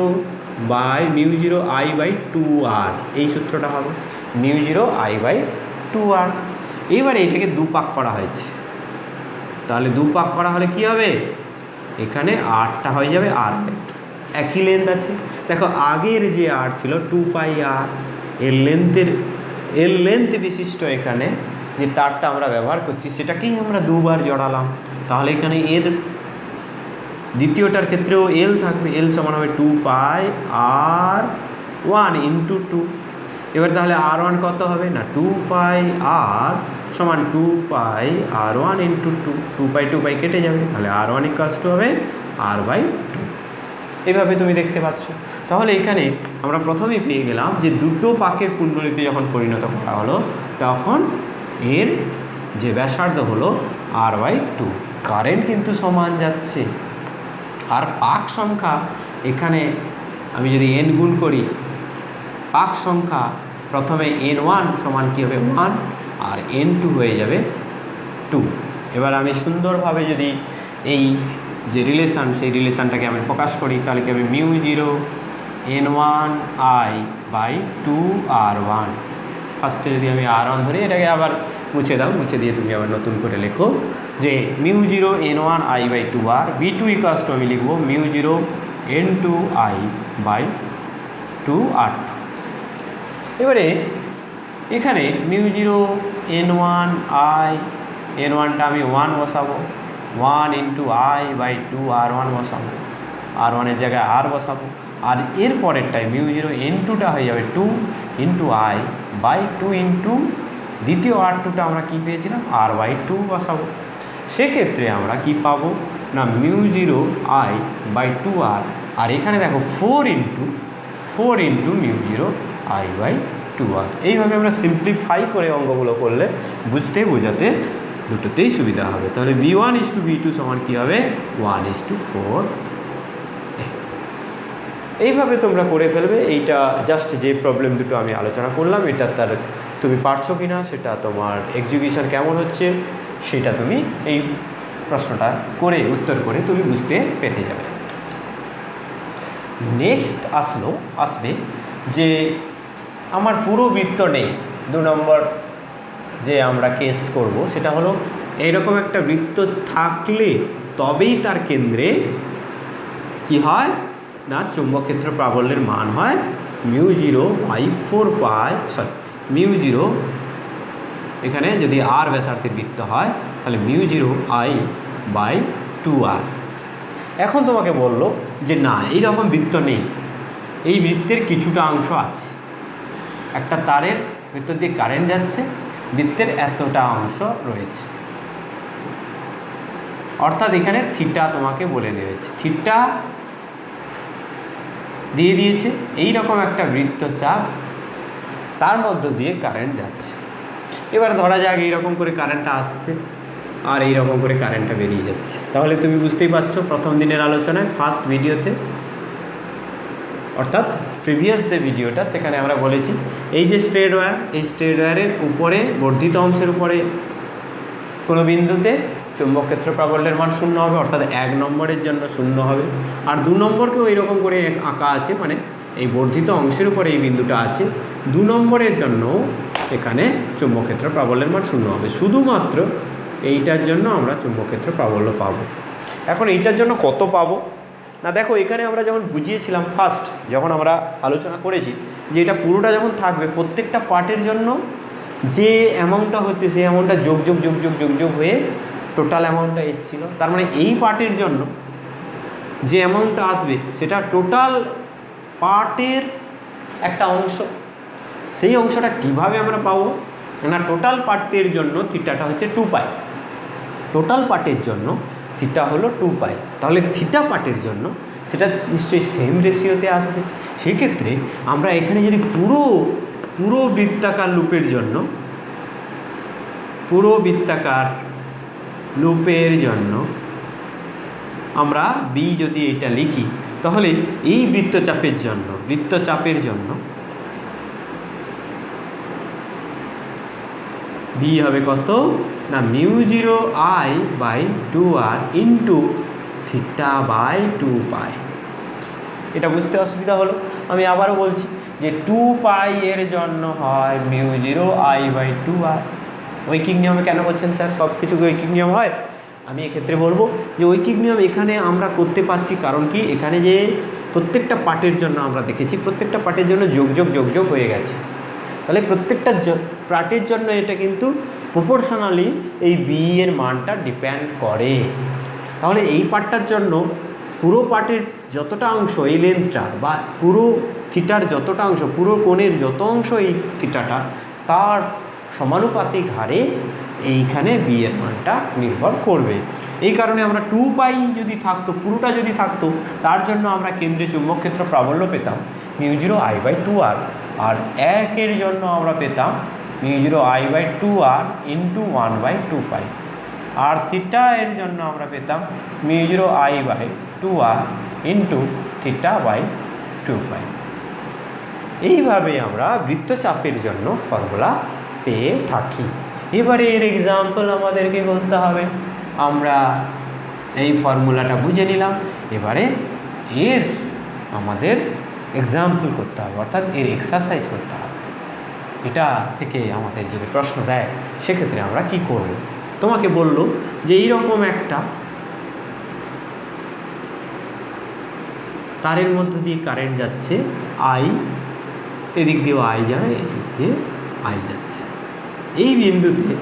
I/2R, এই সূত্রটা হবে μ0 I/2R। এবারে এটাকে দুপাক করা হয়েছে, তাহলে দুপাক করা হলে কি হবে, এখানে আরটা হয়ে যাবে আর, একই লেন্থ আছে। দেখো আগের যে আর ছিল 2πr, এর লেন্থ বিশিষ্ট এখানে যে তারটা আমরা ব্যবহার করছি সেটাকেই আমরা দুবার জড়ালাম, তাহলে এখানে এর দ্বিতীয়টার ক্ষেত্রেও এল থাকবে, এল সমান হবে 2πr1 × 2। এবার তাহলে R1 কত হবে না 2πr সমান 2πr1 × 2, 2π কেটে যাবে, তাহলে R1 = হবে R/2। এইভাবে তুমি দেখতে পাচ্ছ। তাহলে এখানে আমরা প্রথমেই পেয়ে গেলাম যে দুটো পাকের কুণ্ডলীতে যখন পরিণত করা হলো তখন এর যে ব্যাসার্ধ হলো R/2, কারেন্ট কিন্তু সমান যাচ্ছে। আর পাক সংখ্যা এখানে আমি যদি n গুণ করি, পাক সংখ্যা প্রথমে n1 সমান কী হবে 1 আর n2 হয়ে যাবে 2। এবার আমি সুন্দরভাবে যদি এই যে রিলেশান সেই রিলেশানটাকে আমি প্রকাশ করি তাহলে কি হবে μ0 n1I/2R1। ফার্স্টে যদি আমি R1 ধরি, এটাকে আবার মুছে দাও, মুছে দিয়ে তুমি আবার নতুন করে লেখো যে μ0 n1I/2R, V2 = আমি লিখব μ0 n2I/2R2। এবারে এখানে μ0 n1I, n1টা আমি 1 বসাবো, 1 × I/2R1 বসাবো, R1-এর জায়গায় R বসাবো, আর এর পরেরটায় μ0 n2টা হয়ে যাবে 2 × I/2 × দ্বিতীয় R2টা আমরা কি পেয়েছিলাম R/2 বসাবো। সেক্ষেত্রে আমরা কি পাবো না μ0 I/2R, আর এখানে দেখো 4 × μ0 I/2R। এইভাবে আমরা সিম্পলিফাই করে অঙ্কগুলো করলে বুঝতে বোঝাতে দুটোতেই সুবিধা হবে। তাহলে V1:V2 সমান কী হবে 1:4। এইভাবে তোমরা করে ফেলবে। এইটা জাস্ট যে প্রবলেম দুটো আমি আলোচনা করলাম এটা তার তুমি পারছো কি না সেটা তোমার এক্সিকিউশন কেমন হচ্ছে সেটা তুমি এই প্রশ্নটা করে উত্তর করে তুমি বুঝতে পেরে যাবে। নেক্সট আসবে যে আমার পুরো বৃত্ত নেই, 2 নম্বর যে আমরা কেস করব সেটা হলো এইরকম একটা বৃত্ত থাকলে তবেই তার কেন্দ্রে কি হয় না চৌম্বক ক্ষেত্র প্রাবল্যের মান হয় μ0 এখানে যদি আর ব্যাসার্ধের বৃত্ত হয় তাহলে μ0 I/2R। এখন তোমাকে বলল যে না এইরকম বৃত্ত নেই, এই বৃত্তের কিছুটা অংশ আছে, একটা তারের ভিতর দিয়ে কারেন্ট যাচ্ছে, বৃত্তের এতটা অংশ রয়েছে, অর্থাৎ এখানে থিটা তোমাকে বলে দিয়েছে, থিটা দিয়ে দিয়েছে, এই রকম একটা বৃত্তচাপ তার মধ্য দিয়ে কারেন্ট যাচ্ছে। এবার ধরা যাক এইরকম করে কারেন্টটা আসছে আর এইরকম করে কারেন্টটা বেরিয়ে যাচ্ছে, তাহলে তুমি বুঝতেই পারছো প্রথম দিনের আলোচনায় ফার্স্ট ভিডিওতে অর্থাৎ প্রিভিয়াস যে ভিডিওটা সেখানে আমরা বলেছি এই যে স্ট্রেট ওয়্যার, এই স্ট্রেট ওয়্যারের উপরে বর্ধিত অংশের উপরে কোনো বিন্দুতে চৌম্বক ক্ষেত্র প্রাবল্যের মান 0 হবে, অর্থাৎ 1 নম্বরের জন্য 0 হবে, আর 2 নম্বরকেও এইরকম করে আঁকা আছে, মানে এই বর্ধিত অংশের উপরে এই বিন্দুটা আছে, 2 নম্বরের জন্য এখানে চৌম্বক ক্ষেত্র প্রাবল্যের মান 0 হবে। শুধুমাত্র এইটার জন্য আমরা চৌম্বক ক্ষেত্র প্রাবল্য পাবো। এখন এইটার জন্য কত পাবো না দেখো এখানে আমরা যখন বুঝিয়েছিলাম ফার্স্ট যখন আমরা আলোচনা করেছি যে এটা পুরোটা যখন থাকবে প্রত্যেকটা পার্টের জন্য যে অ্যামাউন্টটা হচ্ছে সেই অ্যামাউন্টটা যোগ হয়ে টোটাল অ্যামাউন্টটা এসেছিলো। তার মানে এই পার্টের জন্য যে অ্যামাউন্টটা আসবে সেটা টোটাল পার্টের একটা অংশ। সেই অংশটা কিভাবে আমরা পাবো না, টোটাল পার্টের জন্য থিটাটা হচ্ছে 2π। টোটাল পার্টের জন্য থিটা হলো 2π। তাহলে থিটা পার্টের জন্য সেটা নিশ্চয়ই সেম রেশিওতে আসবে। সেক্ষেত্রে আমরা এখানে যদি পুরো বৃত্তাকার লুপের জন্য আমরা বি যদি এটা লিখি, তাহলে এই বৃত্তচাপের জন্য বি হবে কত না μ0I/2r ইন্টু θ/2π। এটা বুঝতে অসুবিধা হলো, আমি আবারও বলছি যে 2π এর জন্য হয় μ0I/2r। ঐকিক নিয়মে কেন করছেন স্যার? সব কিছু ঐকিক নিয়ম হয়? আমি এক্ষেত্রে বলবো যে ঐকিক নিয়ম এখানে আমরা করতে পারছি কারণ কি, এখানে যে প্রত্যেকটা পার্টের জন্য আমরা দেখেছি প্রত্যেকটা পার্টের জন্য যোগ হয়ে গেছে। তাহলে প্রত্যেকটা পার্টের জন্য এটা কিন্তু প্রপোর্শনালি এই বি এর মানটা ডিপেন্ড করে। তাহলে এই পার্টটার জন্য পুরো পার্টের যতটা অংশ এই লেন্থটা বা পুরো থিটার যতটা অংশ, পুরো কোণের যত অংশ এই থিটাটা, তার সমানুপাতিক হারে এইখানে বি এর মানটা নির্ভর করবে। এই কারণে আমরা 2π যদি থাকতো, পুরোটা যদি থাকতো, তার জন্য আমরা কেন্দ্রীয় চুম্বক ক্ষেত্র প্রাবল্য পেতাম μ0I/2r। আর 1 এর জন্য আমরা পেতাম μ0I/2r ইন্টু 1/2π। আর থিটা এর জন্য আমরা পেতাম μ0I/2r ইন্টু θ/2π। এইভাবে আমরা বৃত্তচাপের জন্য ফর্মুলা পেয়ে থাকি। এবারে এর এক্সাম্পল আমাদেরকে করতে হবে। আমরা এই ফর্মুলাটা বুঝে নিলাম, এবারে এর আমাদের এক্সাম্পল করতে হবে, অর্থাৎ এর এক্সারসাইজ করতে হবে। এটা থেকে আমাদের যদি প্রশ্ন দেয় সেক্ষেত্রে আমরা কি করব। তোমাকে বললো যে এইরকম একটা তারের মধ্য দিয়ে কারেন্ট যাচ্ছে আই, এদিক দিয়েও আই যায়, এদিক দিয়ে আই যাচ্ছে। এই বিন্দুতে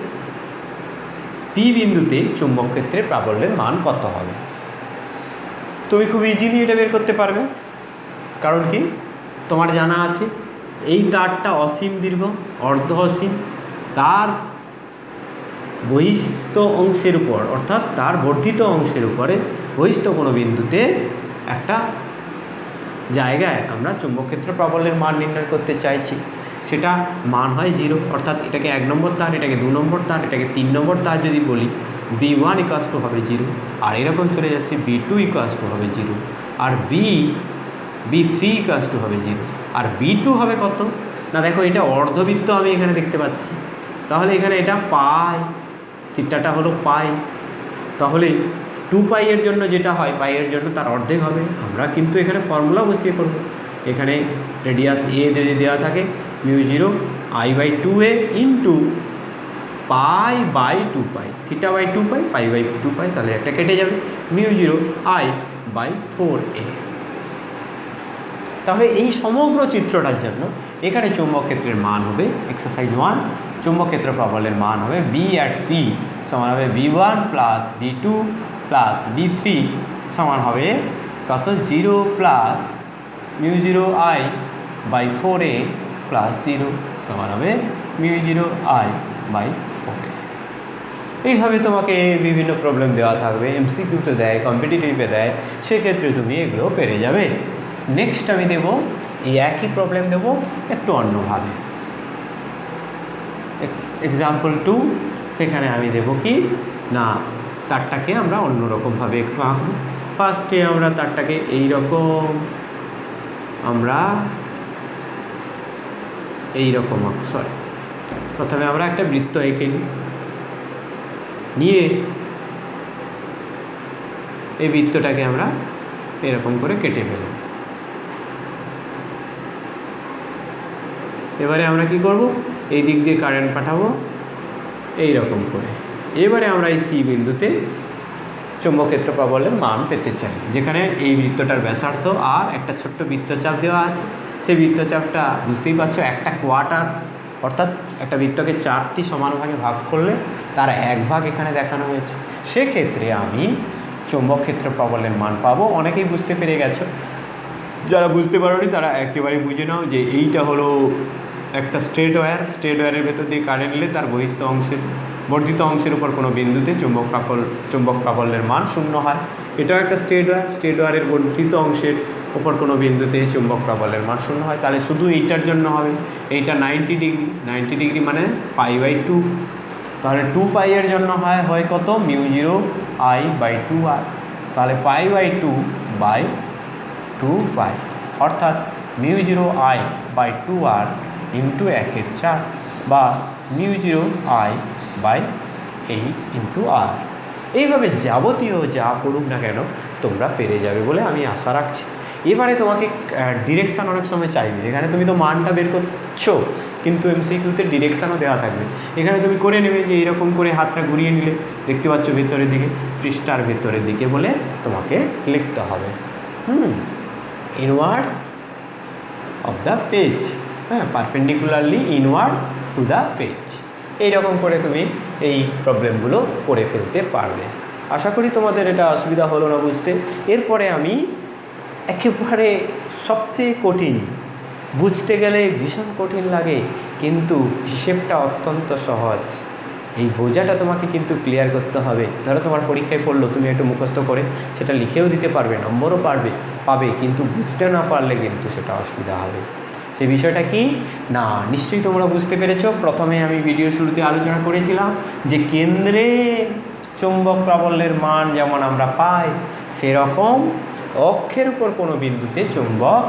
পি বিন্দুতে চুম্বক ক্ষেত্রের প্রাবল্যের মান কত হবে? তুমি খুব ইজিলি এটা বের করতে পারবে। কারণ কি, তোমার জানা আছে এই তারটা অসীম দীর্ঘ, অর্ধ অসীম, তার বহিস্থ অংশের উপর অর্থাৎ তার বর্ধিত অংশের উপরে বহিস্থ কোনো বিন্দুতে একটা জায়গায় আমরা চুম্বকক্ষেত্র প্রাবল্যের মান নির্ণয় করতে চাইছি। সেটা মান হয় 0, অর্থাৎ এটাকে 1 নম্বর তার, এটাকে 2 নম্বর তার, এটাকে 3 নম্বর তার যদি বলি, B1 = হবে 0, আর এরকম চলে যাচ্ছে B2 = হবে 0, আর B3 = হবে 0, আর B2 হবে কত না, দেখো এটা অর্ধবৃত্ত আমি এখানে দেখতে পাচ্ছি, তাহলে এখানে এটা পাই, থিটাটা হলো পাই, তাহলে 2π এর জন্য যেটা হয় পাই এর জন্য তার অর্ধেক হবে। আমরা কিন্তু এখানে ফর্মুলা বসিয়ে করব। এখানে রেডিয়াস এ যদি দেওয়া থাকে μ0I/2a ইন্টু π/2π, θ/2π, π/2π, তাহলে একটা কেটে যাবে μ0I/4a। তাহলে এই সমগ্র চিত্রটার জন্য এখানে চুম্বক ক্ষেত্রের মান হবে এক্সারসাইজ 1, চুম্বক ক্ষেত্র প্রাবল্যের মান হবে B at P সমান হবে B1 plus B2 plus B3 সমান হবে কত 0 প্লাস μ0I/4a প্লাস 0 সমান হবে μ0I/4a। এইভাবে তোমাকে বিভিন্ন প্রবলেম দেওয়া থাকবে, MCQতে দেয়, কম্পিটিটিভে দেয়, সেক্ষেত্রে তুমি এগুলো পেরে যাবে। নেক্সট আমি দেব এই একই প্রবলেম দেব একটু অন্যভাবে। এক্সাম্পল 2, সেখানে আমি দেব কি না, তারটাকে আমরা অন্যরকমভাবে একটু আঁকব। ফার্স্টে আমরা তারটাকে এইরকম প্রথমে আমরা একটা বৃত্ত এঁকে নিয়ে এই বৃত্তটাকে আমরা এরকম করে কেটে ফেলব। এবারে আমরা কি করব, এই দিক দিয়ে কারেন্ট পাঠাবো এই রকম করে। এবারে আমরা এই সি বিন্দুতে চুম্বকক্ষেত্র প্রাবল্যের মান পেতে চাই, যেখানে এই বৃত্তটার ব্যাসার্ধ আর একটা ছোট্ট বৃত্তচাপ দেওয়া আছে। সেই বৃত্তচাপটা বুঝতেই পারছো একটা কোয়ার্টার, অর্থাৎ একটা বৃত্তকে 4টি সমান ভাগে ভাগ করলে তার 1 ভাগ এখানে দেখানো হয়েছে। সেক্ষেত্রে আমি চৌম্বক ক্ষেত্র প্রবলের মান পাবো। অনেকেই বুঝতে পেরে গেছো, যারা বুঝতে পারোনি তারা একেবারে বুঝে নাও যে এইটা হলো একটা স্ট্রেট ওয়্যার। স্ট্রেট ওয়্যারের ভেতর দিয়ে কারেন্ট নিলে তার বহিস্থ অংশের বর্ধিত অংশের উপর কোনো বিন্দুতে চুম্বক প্রাবল্যের মান শূন্য হয়। এটাও একটা স্ট্রেট ওয়্যার। স্ট্রেট ওয়্যারের বর্ধিত অংশের ওপর কোনো বিন্দুতে চুম্বক প্রাবল্যের মান শূন্য হয়। তাহলে শুধু এইটার জন্য হবে, এইটা 90 ডিগ্রি মানে π/2। তাহলে 2π এর জন্য হয় কত, μ0I/2r। তাহলে π/2/2π অর্থাৎ μ0I/2r ইন্টু 1/4 বা μ0I/8 এইভাবে যাবতীয় যা করুক না কেন তোমরা পেরে যাবে বলে আমি আশা রাখছি। এবারে তোমাকে ডিরেকশান অনেক সময় চাইবে। এখানে তুমি তো মানটা বের করছো, কিন্তু এমসিকিউতে ডিরেকশানও দেওয়া থাকবে। এখানে তুমি করে নেবে যে এরকম করে হাতটা ঘুরিয়ে নিলে, দেখতে পাচ্ছ ভেতরের দিকে, পৃষ্ঠার ভেতরের দিকে বলে তোমাকে লিখতে হবে ইনওয়ার্ড অফ দ্য পেজ, হ্যাঁ, perpendicularly inward to the page. এইরকম করে তুমি এই প্রবলেমগুলো করে ফেলতে পারবে। আশা করি তোমাদের এটা অসুবিধা হলো না বুঝতে। এরপরে আমি একেবারে সবচেয়ে কঠিন, বুঝতে গেলে ভীষণ কঠিন লাগে কিন্তু হিসেবটা অত্যন্ত সহজ, এই বোঝাটা তোমাকে কিন্তু ক্লিয়ার করতে হবে। ধরো তোমার পরীক্ষায় পড়লো, তুমি একটু মুখস্থ করে সেটা লিখেও দিতে পারবে, নম্বরও পাবে, কিন্তু বুঝতে না পারলে কিন্তু সেটা অসুবিধা হবে। সেই বিষয়টা কি না, নিশ্চয়ই তোমরা বুঝতে পেরেছো। প্রথমে আমি ভিডিও শুরুতে আলোচনা করেছিলাম যে কেন্দ্রে চুম্বক প্রাবল্যের মান যেমন আমরা পাই, সেরকম অক্ষের উপর কোনো বিন্দুতে চুম্বক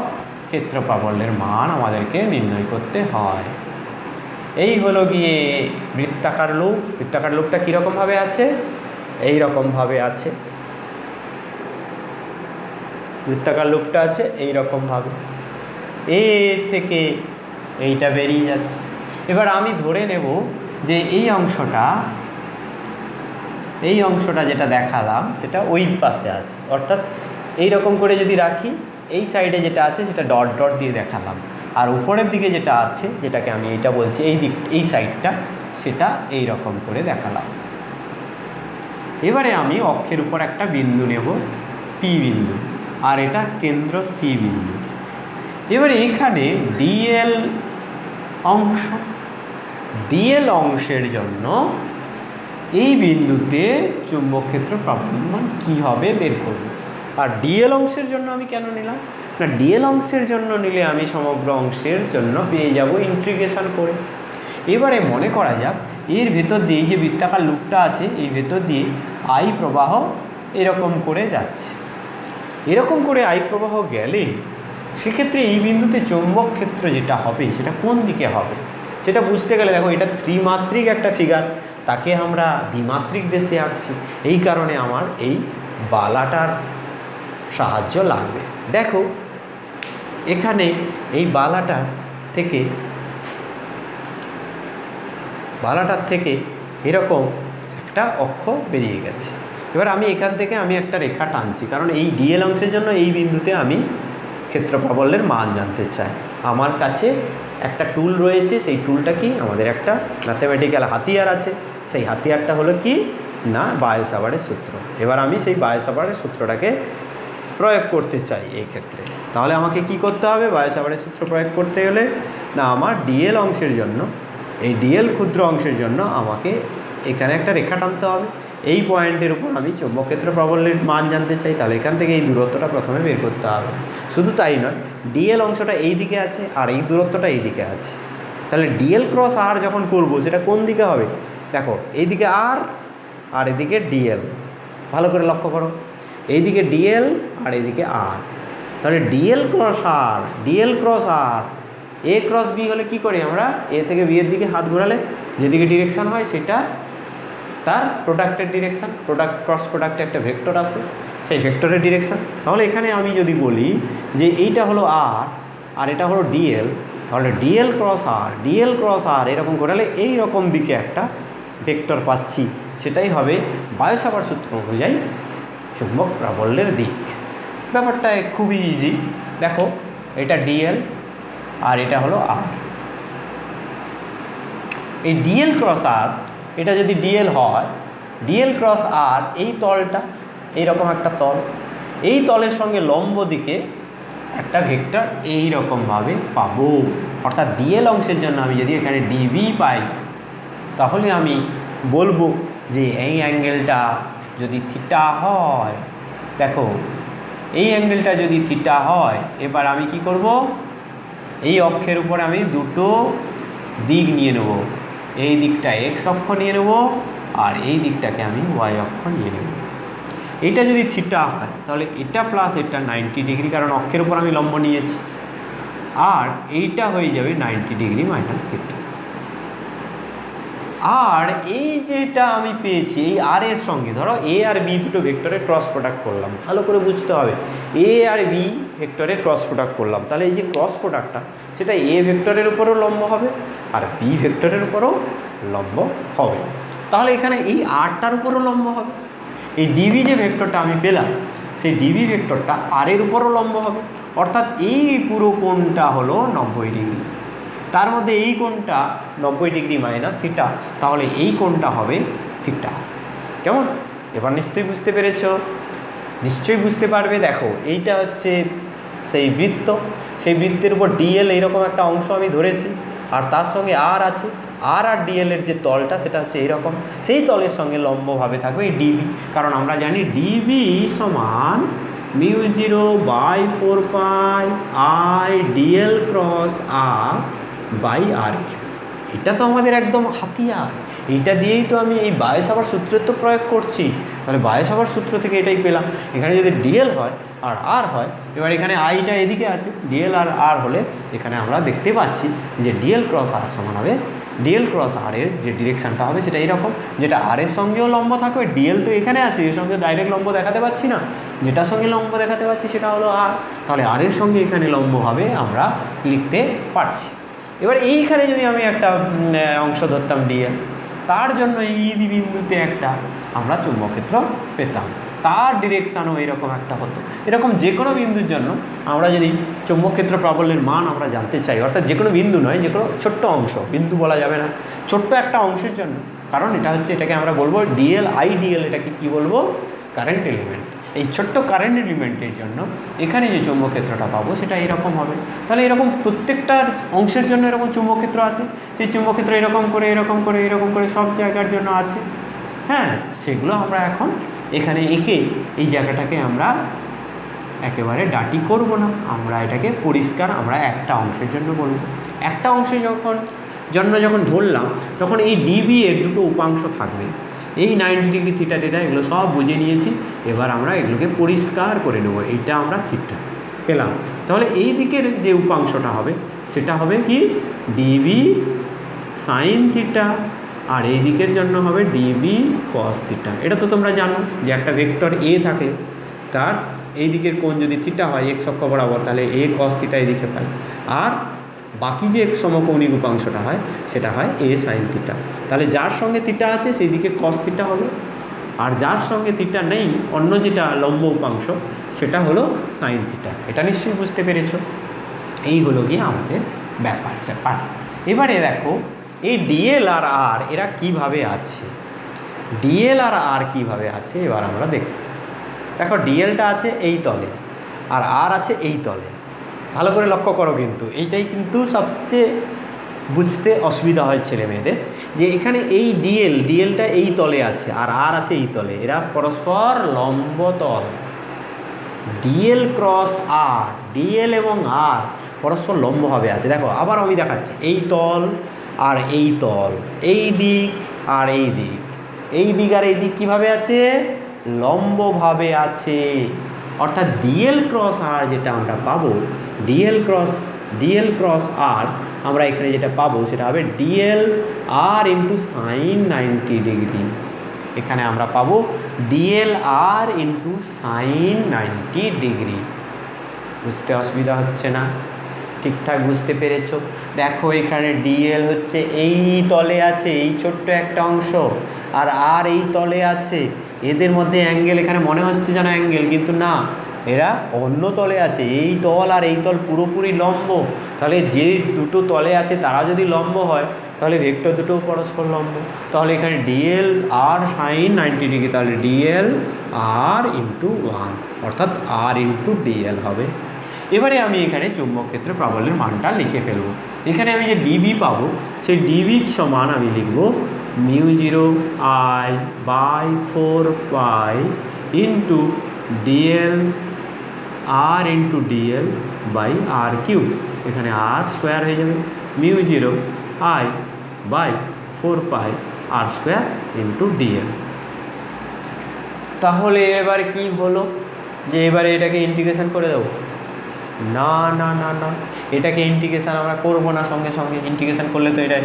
ক্ষেত্র প্রাবল্যের মান আমাদেরকে নির্ণয় করতে হয়। এই হলো গিয়ে বৃত্তাকার লুপ। বৃত্তাকার লুপটা কীরকমভাবে আছে, এই রকমভাবে আছে। বৃত্তাকার লুপটা আছে এই রকমভাবে, এর থেকে এইটা বেরিয়ে যাচ্ছে। এবার আমি ধরে নেব যে এই অংশটা যেটা দেখালাম সেটা ওই পাশে আছে, অর্থাৎ এই রকম করে যদি রাখি, এই সাইডে যেটা আছে সেটা ডট ডট দিয়ে দেখালাম, আর উপরের দিকে যেটা আছে, যেটাকে আমি এইটা বলছি, এই সাইডটা, সেটা এই রকম করে দেখালাম। এবারে আমি অক্ষের উপর একটা বিন্দু নেব, পি বিন্দু, আর এটা কেন্দ্র সি বিন্দু। এবারে এখানে ডিএল অংশের জন্য এই বিন্দুতে চুম্বক ক্ষেত্র প্রাবল্যের মান কী হবে বের করব। আর ডিএল অংশের জন্য আমি কেন নিলাম না, ডিএল অংশের জন্য নিলে আমি সমগ্র অংশের জন্য পেয়ে যাব ইন্টিগ্রেশন করে। এবারে মনে করা যাক এর ভেতর দিয়ে যে বৃত্তাকার লুপটা আছে, এই ভেতর দিয়ে আই প্রবাহ এরকম করে যাচ্ছে। এরকম করে আই প্রবাহ গেলে সেক্ষেত্রে এই বিন্দুতে চৌম্বক ক্ষেত্র যেটা হবে সেটা কোন দিকে হবে সেটা বুঝতে গেলে দেখো, এটা ত্রিমাত্রিক একটা ফিগার, তাকে আমরা দ্বিমাত্রিক দেশে আঁকছি। এই কারণে আমার এই বালাটার সাহায্য লাগবে। দেখো এখানে এই বালাটার থেকে এরকম একটা অক্ষ বেরিয়ে গেছে। এবার আমি এখান থেকে একটা রেখা টানছি, কারণ এই ডিএল অংশের জন্য এই বিন্দুতে আমি ক্ষেত্র প্রাবল্যের মান জানতে চাই। আমার কাছে একটা টুল রয়েছে, সেই টুলটা কি, আমাদের একটা ম্যাথমেটিক্যাল হাতিয়ার আছে। সেই হাতিয়ারটা হলো কি না, বায়ো-সাভার্টের সূত্র। এবার আমি সেই বায়ো-সাভার্টের সূত্রটাকে প্রয়োগ করতে চাই এই ক্ষেত্রে। তাহলে আমাকে কি করতে হবে, বায়ো-সাভার্টের সূত্র প্রয়োগ করতে গেলে না, আমার ডিএল অংশের জন্য, এই ডিএল ক্ষুদ্র অংশের জন্য আমাকে এখানে একটা রেখা টানতে হবে। এই পয়েন্টের উপর আমি চৌম্বক ক্ষেত্র প্রাবল্যের মান জানতে চাই, তাহলে এখান থেকে এই দূরত্বটা প্রথমে বের করতে হবে। শুধু তাই নয়, ডিএল অংশটা এই দিকে আছে আর এই দূরত্বটা এই দিকে আছে। তাহলে ডিএল ক্রস আর যখন করব সেটা কোন দিকে হবে, দেখো এইদিকে আর এদিকে ডিএল, ভালো করে লক্ষ্য করো, এইদিকে ডিএল আর এইদিকে আর। তাহলে ডিএল ক্রস আর এ ক্রস বি হলে কি করি আমরা, এ থেকে বি এর দিকে হাত ঘোরালে যেদিকে ডিরেকশান হয় সেটা তার প্রোডাক্টের ডিরেকশান, ক্রস প্রোডাক্টে একটা ভেক্টর আছে, সেই ভেক্টরের ডিরেকশান। তাহলে এখানে আমি যদি বলি যে এইটা হলো আর এটা হলো ডিএল, তাহলে ডিএল ক্রস আর এরকম ঘোরালে এই রকম দিকে একটা ভেক্টর পাচ্ছি, সেটাই হবে বায়ো-সাভার্ট সূত্র অনুযায়ী চুম্বক প্রাবল্যের দিক। ব্যাপারটা খুবই ইজি। দেখো এটা ডিএল আর এটা হলো আর। এই ডিএল ক্রস আর, এটা যদি ডিএল হয় ডিএল ক্রস আর এই তলটা এইরকম একটা তল, এই তলের সঙ্গে লম্ব দিকে একটা ভেক্টর এইরকমভাবে পাবো। অর্থাৎ ডিএল অংশের জন্য আমি যদি এখানে ডিবি পাই তাহলে আমি বলবো যে এই অ্যাঙ্গেলটা যদি থিটা হয়, দেখো এই অ্যাঙ্গেলটা যদি থিটা হয়, এবার আমি কি করব, এই অক্ষের উপর আমি দুটো দিক নিয়ে নেব, এই দিকটা এক্স অক্ষ নিয়ে নেব আর এই দিকটাকে আমি ওয়াই অক্ষ নিয়ে নেব। এটা যদি থিটা হয় তাহলে এটা প্লাস এটা 90 ডিগ্রি, কারণ অক্ষের উপর আমি লম্ব নিয়েছি, আর এইটা হয়ে যাবে 90 ডিগ্রি মাইনাস থিটা। আর এই যেটা আমি পেয়েছি এই আর এর সঙ্গে, ধরো এ আর বি দুটো ভেক্টরের ক্রস প্রোডাক্ট করলাম, ভালো করে বুঝতে হবে, এ আর বি ভেক্টরের ক্রস প্রোডাক্ট করলাম, তাহলে এই যে ক্রস প্রোডাক্টটা সেটা এ ভেক্টরের উপরও লম্ব হবে আর বি ভেক্টরের উপরও লম্ব হবে। তাহলে এখানে এই আরটার উপরও লম্ব হবে। এই ডিবি যে ভেক্টরটা আমি পেলাম সেই ডিবি ভেক্টরটা আর এর উপরও লম্ব হবে, অর্থাৎ এই পুরো কোণটা হলো 90 ডিগ্রি, তার মধ্যে এই কোণটা 90 ডিগ্রি মাইনাস থিটা, তাহলে এই কোণটা হবে থিটা। কেমন? এবার নিশ্চয়ই বুঝতে পেরেছ, নিশ্চয়ই বুঝতে পারবে। দেখো এইটা হচ্ছে সেই বৃত্ত, সেই বৃত্তের উপর ডিএল এইরকম একটা অংশ আমি ধরেছি, আর তার সঙ্গে আর আছে, আর ডিএল এর যে তলটা সেটা হচ্ছে এইরকম, সেই তলের সঙ্গে লম্বভাবে থাকবে এই ডিবি, কারণ আমরা জানি ডিবি সমান μ0/4 pi I dl cross r by r. এটা তো আমাদের একদম হাতিয়ার, এইটা দিয়েই তো আমি এই বায়োসাভার সূত্রের তো প্রয়োগ করছি, তাহলে বায়োসাভার সূত্র থেকে এটাই পেলাম। এখানে যদি ডিএল হয় আর আর হয়, এবার এখানে আইটা এদিকে আছে, ডিএল আর আর হলে এখানে আমরা দেখতে পাচ্ছি যে ডিএল ক্রস আর সমান হবে, ডিএল ক্রস আর এর যে ডিরেকশানটা হবে সেটা এইরকম, যেটা আর এর সঙ্গেও লম্ব থাকবে, ডিএল তো এখানে আছে, এর সঙ্গে ডাইরেক্ট লম্ব দেখাতে পাচ্ছি না, যেটার সঙ্গে লম্ব দেখাতে পাচ্ছি সেটা হলো আর, তাহলে আর এর সঙ্গে এখানে লম্বভাবে আমরা লিখতে পারছি। এবার এইখানে যদি আমি একটা অংশ ধরতাম ডিএল, তার জন্য এই বিন্দুতে একটা আমরা চুম্বকক্ষেত্র পেতাম, তার ডিরেকশানও এরকম একটা হতো। এরকম যে কোনো বিন্দুর জন্য আমরা যদি চুম্বকক্ষেত্র প্রাবল্যের মান আমরা জানতে চাই, অর্থাৎ যে কোনো বিন্দু নয়, যে কোনো ছোট্ট অংশ, বিন্দু বলা যাবে না, ছোট্ট একটা অংশের জন্য, কারণ এটা হচ্ছে, এটাকে আমরা বলবো ডিএল আই ডিএল, এটাকে কী বলবো, কারেন্ট এলিমেন্ট। এই ছোট্ট কারেন্ট এলিমেন্টের জন্য এখানে যে চুম্বকক্ষেত্রটা পাবো সেটা এরকম হবে। তাহলে এরকম প্রত্যেকটার অংশের জন্য এরকম চুম্বকক্ষেত্র আছে, সেই চুম্বকক্ষেত্র এরকম করে এরকম করে এরকম করে সব জায়গার জন্য আছে। হ্যাঁ, সেগুলো আমরা এখন এখানে এঁকে এই জায়গাটাকে আমরা একেবারে ডাটি করব না, আমরা এটাকে পরিষ্কার আমরা একটা অংশের জন্য বলব। একটা অংশে যখন ধরলাম তখন এই ডিবি এর দুটো উপাংশ থাকবে, এই 90 ডিগ্রি থিটা টেটা এগুলো সব বুঝে নিয়েছি, এবার আমরা এগুলোকে পরিষ্কার করে নেব। এইটা আমরা থিটা পেলাম, তাহলে এই দিকের যে উপাংশটা হবে সেটা হবে কি ডিবি সাইন থিটা, আর এই দিকের জন্য হবে ডিবি কস থিটা। এটা তো তোমরা জানো যে একটা ভেক্টর এ থাকে, তার এই দিকের কোণ যদি থিটা হয় এক্স অক্ষ বরাবর, তাহলে এ কস থিটা এদিকে পাই, আর বাকি যে সমকৌণিক উপাংশটা হয় সেটা হয় এ সাইন থিটা। তাহলে যার সঙ্গে থিটা আছে সেই দিকে কস থিটা হবে, আর যার সঙ্গে থিটা নেই, অন্য যেটা লম্ব উপাংশ সেটা হলো সাইন থিটা। এটা নিশ্চয়ই বুঝতে পেরেছ। এই হলো গিয়ে আমাদের ব্যাপার স্যাপার। এবারে দেখো এই ডিএল আর আর এরা কীভাবে আছে, ডিএল আর আর কীভাবে আছে এবার আমরা দেখব। দেখো ডিএলটা আছে এই তলে আর আর আছে এই তলে, ভালো করে লক্ষ্য করো, কিন্তু এইটাই কিন্তু সবচেয়ে বুঝতে অসুবিধা হয় ছেলে মেয়েদের, যে এখানে এই ডিএলটা এই তলে আছে আর আর আছে এই তলে, এরা পরস্পর লম্ব তল। ডিএল ক্রস আর, ডিএল এবং আর পরস্পর লম্বভাবে আছে। দেখো আবার আমি দেখাচ্ছি, এই তল আর এই তল, এই দিক আর এই দিক, এই দিক আর এই দিক কীভাবে আছে, লম্বভাবে আছে। অর্থাৎ ডিএল ক্রস আর যেটা আমরা পাবো, ডিএল ক্রস আর আমরা এখানে যেটা পাবো সেটা হবে DL R into sine 90 degree. এখানে আমরা পাবো DL R into sine 90 degree. বুঝতে অসুবিধা হচ্ছে না? ঠিকঠাক বুঝতে পেরেছ? দেখো এখানে ডিএল হচ্ছে এই তলে আছে, এই ছোট্ট একটা অংশ, আর এই তলে আছে, এদের মধ্যে অ্যাঙ্গেল এখানে মনে হচ্ছে যেন অ্যাঙ্গেল, কিন্তু না, এরা অন্য তলে আছে। এই তল আর এই তল পুরোপুরি লম্ব, তাহলে যে দুটো তলে আছে তারা যদি লম্ব হয় তাহলে ভেক্টর দুটো পরস্পর লম্ব, তাহলে এখানে ডিএল আর সাইন 90 ডিগ্রি, তাহলে ডিএল আর ইন্টু 1 অর্থাৎ আর ইন্টু ডিএল হবে। এবারে আমি এখানে চুম্বক ক্ষেত্রে প্রাবল্যের মানটা লিখে ফেলবো। এখানে আমি যে ডিবি পাবো সেই ডিবি সমান আমি লিখব μ0I/4 into DL R into DL by R cube, এখানে আর স্কোয়ার হয়ে যাবে μ0I/4 আর স্কোয়ার ইন্টু ডিএল। তাহলে এবার কি হলো যে এবারে এটাকে ইন্টিগ্রেশন করে দেবো? না না না না, এটাকে ইন্টিগ্রেশন আমরা করবো না, সঙ্গে সঙ্গে ইন্টিগ্রেশন করলে তো এটা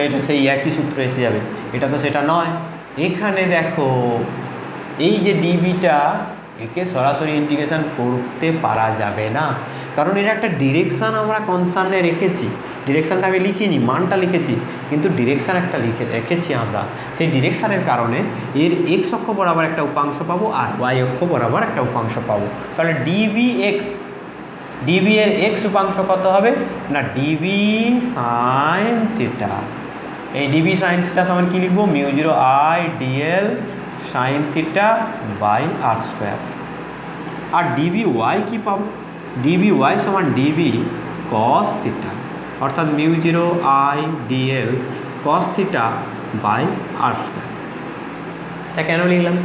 এটা সেই একই সূত্র এসে যাবে, এটা তো সেটা নয়। এখানে দেখো এই যে ডিবিটা, একে সরাসরি ইন্টিগ্রেশন করতে পারা যাবে না, কারণ এটা একটা ডিরেকশান আমরা কনসার্নে রেখেছি। ডিরেকশানটা আমি লিখিনি, মানটা লিখেছি, কিন্তু ডিরেকশান একটা রেখেছি আমরা। সেই ডিরেকশানের কারণে এর এক্স অক্ষ বরাবর একটা উপাংশ পাবো আর ওয়াই অক্ষ বরাবর একটা উপাংশ পাবো। তাহলে ডিবি এক্স, ডিবি এর এক্স উপাংশ কত হবে না ডিবি সাইন থিটা। এই ডিবি সাইন থিটা সমান কী লিখবো? μ0I dl sine theta by R square. আর ডিবি ওয়াই কী পাবো? ডিবি ওয়াই সমান ডিবি কস থিটা, অর্থাৎ μ0I dl cos theta by R square. এটা কেন লিখলাম?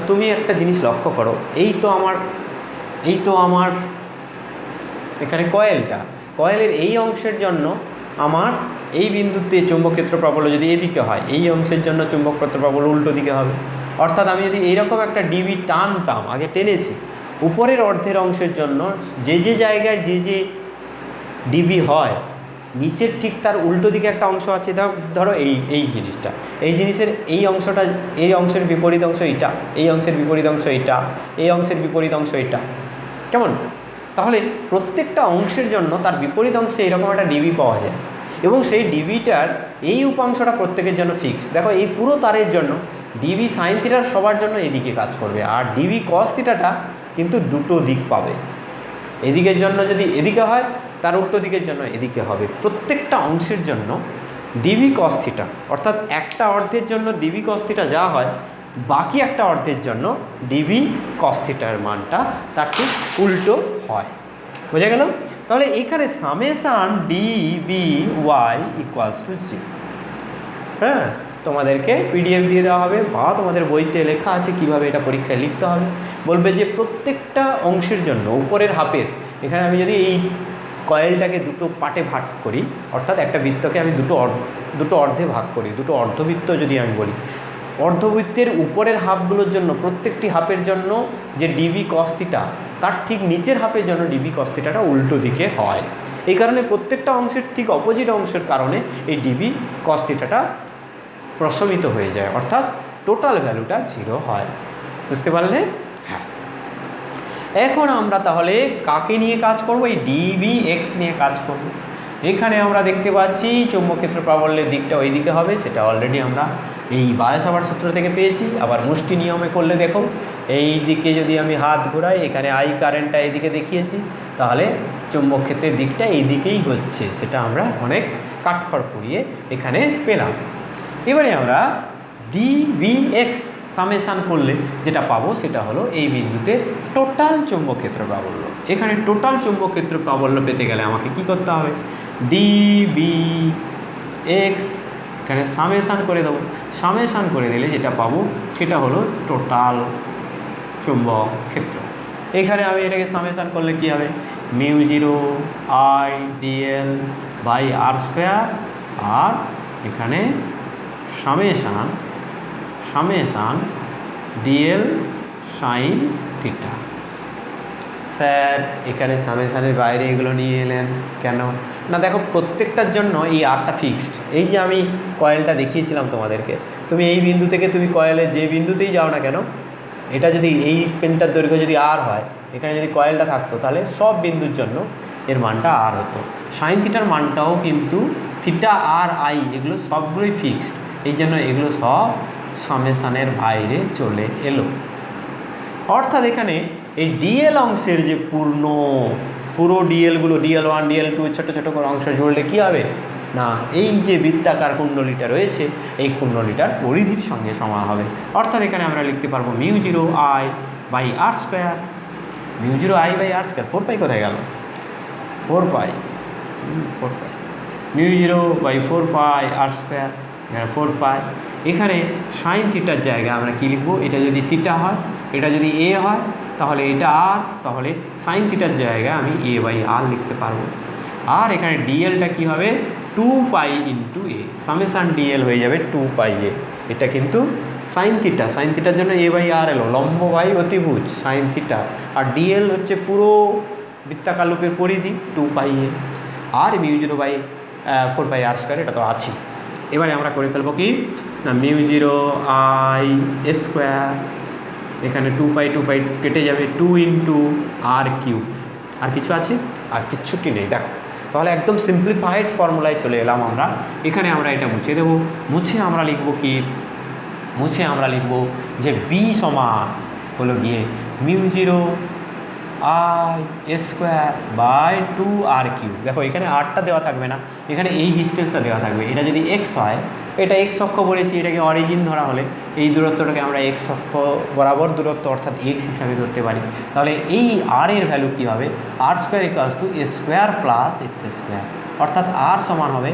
তুমি একটা জিনিস লক্ষ্য করো, এই তো আমার এখানে কয়েলের এই অংশের জন্য আমার এই বিন্দুতে চুম্বক ক্ষেত্র প্রাবল্য যদি এদিকে হয়, এই অংশের জন্য চুম্বক ক্ষেত্র প্রাবল্য উল্টো দিকে হবে। অর্থাৎ আমি যদি এইরকম একটা ডিবি টানতাম, আগে টেনেছি, উপরের অর্ধের অংশের জন্য যে জায়গায় যে ডিবি হয়, নিচের ঠিক তার উল্টো দিকে একটা অংশ আছে। ধরো এই জিনিসটা, এই জিনিসের এই অংশটা, এই অংশের বিপরীত অংশ এইটা, এই অংশের বিপরীত অংশ এইটা, এই অংশের বিপরীত অংশ এইটা, কেমন? তাহলে প্রত্যেকটা অংশের জন্য তার বিপরীত অংশে এরকম একটা ডিবি পাওয়া যায়, এবং সেই ডিবিটার এই উপাংশটা প্রত্যেকের জন্য ফিক্স। দেখো এই পুরো তারের জন্য ডিবি সাইন থিটার সবার জন্য এদিকে কাজ করবে, আর ডিবি কস থিটাটা কিন্তু দুটো দিক পাবে। এদিকের জন্য যদি এদিকে হয়, তার উল্টো দিকের জন্য এদিকে হবে। প্রত্যেকটা অংশের জন্য ডিবি কস থিটা, অর্থাৎ একটা অর্ধের জন্য ডিবি কস থিটা যা হয়, বাকি একটা অর্ধের জন্য ডিবি কস থিটার মানটা তার ঠিক উল্টো হয়। বোঝা গেল? তাহলে এখানে summation DB Y equals to 0। হ্যাঁ, তোমাদেরকে পিডিএফ দিয়ে দেওয়া হবে, বা তোমাদের বইতে লেখা আছে কিভাবে এটা পরীক্ষায় লিখতে হবে। বলবে যে প্রত্যেকটা অংশের জন্য উপরের হাফের, এখানে আমি যদি এই কয়েলটাকে দুটো পার্টে ভাগ করি, অর্থাৎ একটা বৃত্তকে আমি দুটো অর্ধে ভাগ করি, দুটো অর্ধবৃত্ত যদি আমি বলি, অর্ধবৃত্তের উপরের হাফগুলোর জন্য প্রত্যেকটি হাফের জন্য যে ডিবি কস থিটা, তার ঠিক নিচের হাফের জন্য ডিবি কস থিটাটা উল্টো দিকে হয়। এই কারণে প্রত্যেকটা অংশের ঠিক অপোজিট অংশের কারণে এই ডিবি কস থিটাটা প্রশমিত হয়ে যায়, অর্থাৎ টোটাল ভ্যালুটা 0 হয়। বুঝতে পারলে? হ্যাঁ। এখন আমরা তাহলে কাকে নিয়ে কাজ করব? এই ডিবি এক্স নিয়ে কাজ করব। এখানে আমরা দেখতে পাচ্ছি চৌম্বক ক্ষেত্র প্রাবল্যের দিকটা ওই দিকে হবে, সেটা অলরেডি আমরা এই বায়োসাভার্ট সূত্র থেকে পেয়েছি। আবার মুষ্টি নিয়মে করলে দেখো, এই দিকে যদি আমি হাত ঘোরাই, এখানে আই কারেন্টটা এইদিকে দেখিয়েছি, তাহলে চৌম্বক ক্ষেত্রের দিকটা এই দিকেই হচ্ছে, সেটা আমরা অনেক কাঠখড় পুড়িয়ে এখানে পেলাম। এবারে আমরা ডিবি এক্স সামেশান করলে যেটা পাবো সেটা হলো এই বিন্দুতে টোটাল চৌম্বক ক্ষেত্র প্রাবল্য। এখানে টোটাল চৌম্বক ক্ষেত্র প্রাবল্য পেতে গেলে আমাকে কি করতে হবে? ডিবি এক্স এখানে সামেশান করে দেবো। সামেশান করে দিলে যেটা পাবো সেটা হলো টোটাল চৌম্বক ক্ষেত্র। এখানে আমি এটাকে সামেশান করলে কি হবে? μ0I dl by R square, আর এখানে summation dl sine theta. Sir এখানে সামেশানের বাইরে এগুলো নিয়ে এলেন কেন? না দেখো, প্রত্যেকটার জন্য এই আরটা ফিক্সড। এই যে আমি কয়েলটা দেখিয়েছিলাম তোমাদেরকে, তুমি এই বিন্দু থেকে তুমি কয়েলে যে বিন্দুতেই যাও না কেন, এটা যদি এই পেনটার দৈর্ঘ্য যদি আর হয়, এখানে যদি কয়েলটা থাকতো, তাহলে সব বিন্দুর জন্য এর মানটা আর হতো। সাইন থিটার মানটাও কিন্তু থিটা আর আই এগুলো সবগুলোই ফিক্সড, এই জন্য এগুলো সব সামেশানের বাইরে চলে এলো। অর্থাৎ এখানে এই ডিএল অংশের যে পুরো ডিএলগুলো, ডিএল1 ডিএল2 ছোটো ছোটো করে অংশ জুড়লে কী হবে? না এই যে বৃত্তাকার কুণ্ডলীটা রয়েছে এই কুণ্ডলীটার পরিধির সঙ্গে সমান হবে। অর্থাৎ এখানে আমরা লিখতে পারবো mu zero I by R square, mu zero I by R square. 4 pi কোথায় গেল? 4 pi mu zero by 4 pi R square, এখানে 4 পাই। এখানে সাইন থিটার জায়গায় আমরা কী লিখবো? এটা যদি থিটা হয়, এটা যদি এ হয়, তাহলে এটা আর, তাহলে সাইন থিটার জায়গায় আমি এ বাই আর লিখতে পারবো। আর এখানে ডিএলটা কী হবে? 2 পাই ইন্টু এ, সামেশান ডিএল হয়ে যাবে 2 পাই এ। এটা কিন্তু সাইন থিটা, সাইন থিটার জন্য এ বাই আর এলো, লম্ব বাই অতিভুজ সাইন থিটা। আর ডিএল হচ্ছে পুরো বৃত্তাকার লুপের পরিধি 2 পাই এ। আর mu zero by 4 pi R square, এটা তো আছে। এবারে আমরা করে ফেলবো কি না, মিউ জিরো আই স্কোয়ার, এখানে 2 পাই কেটে যাবে, 2 ইন্টু আর কিউব। আর কিছু আছে? আর কিচ্ছুটি নেই। দেখো তাহলে একদম সিম্পলিফাইড ফর্মুলায় চলে এলাম আমরা। এখানে আমরা এটা মুছে দেবো। মুছে আমরা লিখব কি? মুছে আমরা লিখব যে বি সমান হলো গিয়ে mu zero I square by 2 R cube. দেখো এখানে আরটা দেওয়া থাকবে না, এখানে এই ডিস্টেন্সটা দেওয়া থাকবে। এটা যদি এক্স হয়, এটা এক্স অক্ষ বলেছি, এটাকে অরিজিন ধরা হলে এই দূরত্বটাকে আমরা এক্স অক্ষ বরাবর দূরত্ব অর্থাৎ এক্স হিসাবে ধরতে পারি। তাহলে এই আর এর ভ্যালু কী হবে? R square equals to a square plus x square, অর্থাৎ আর সমান হবে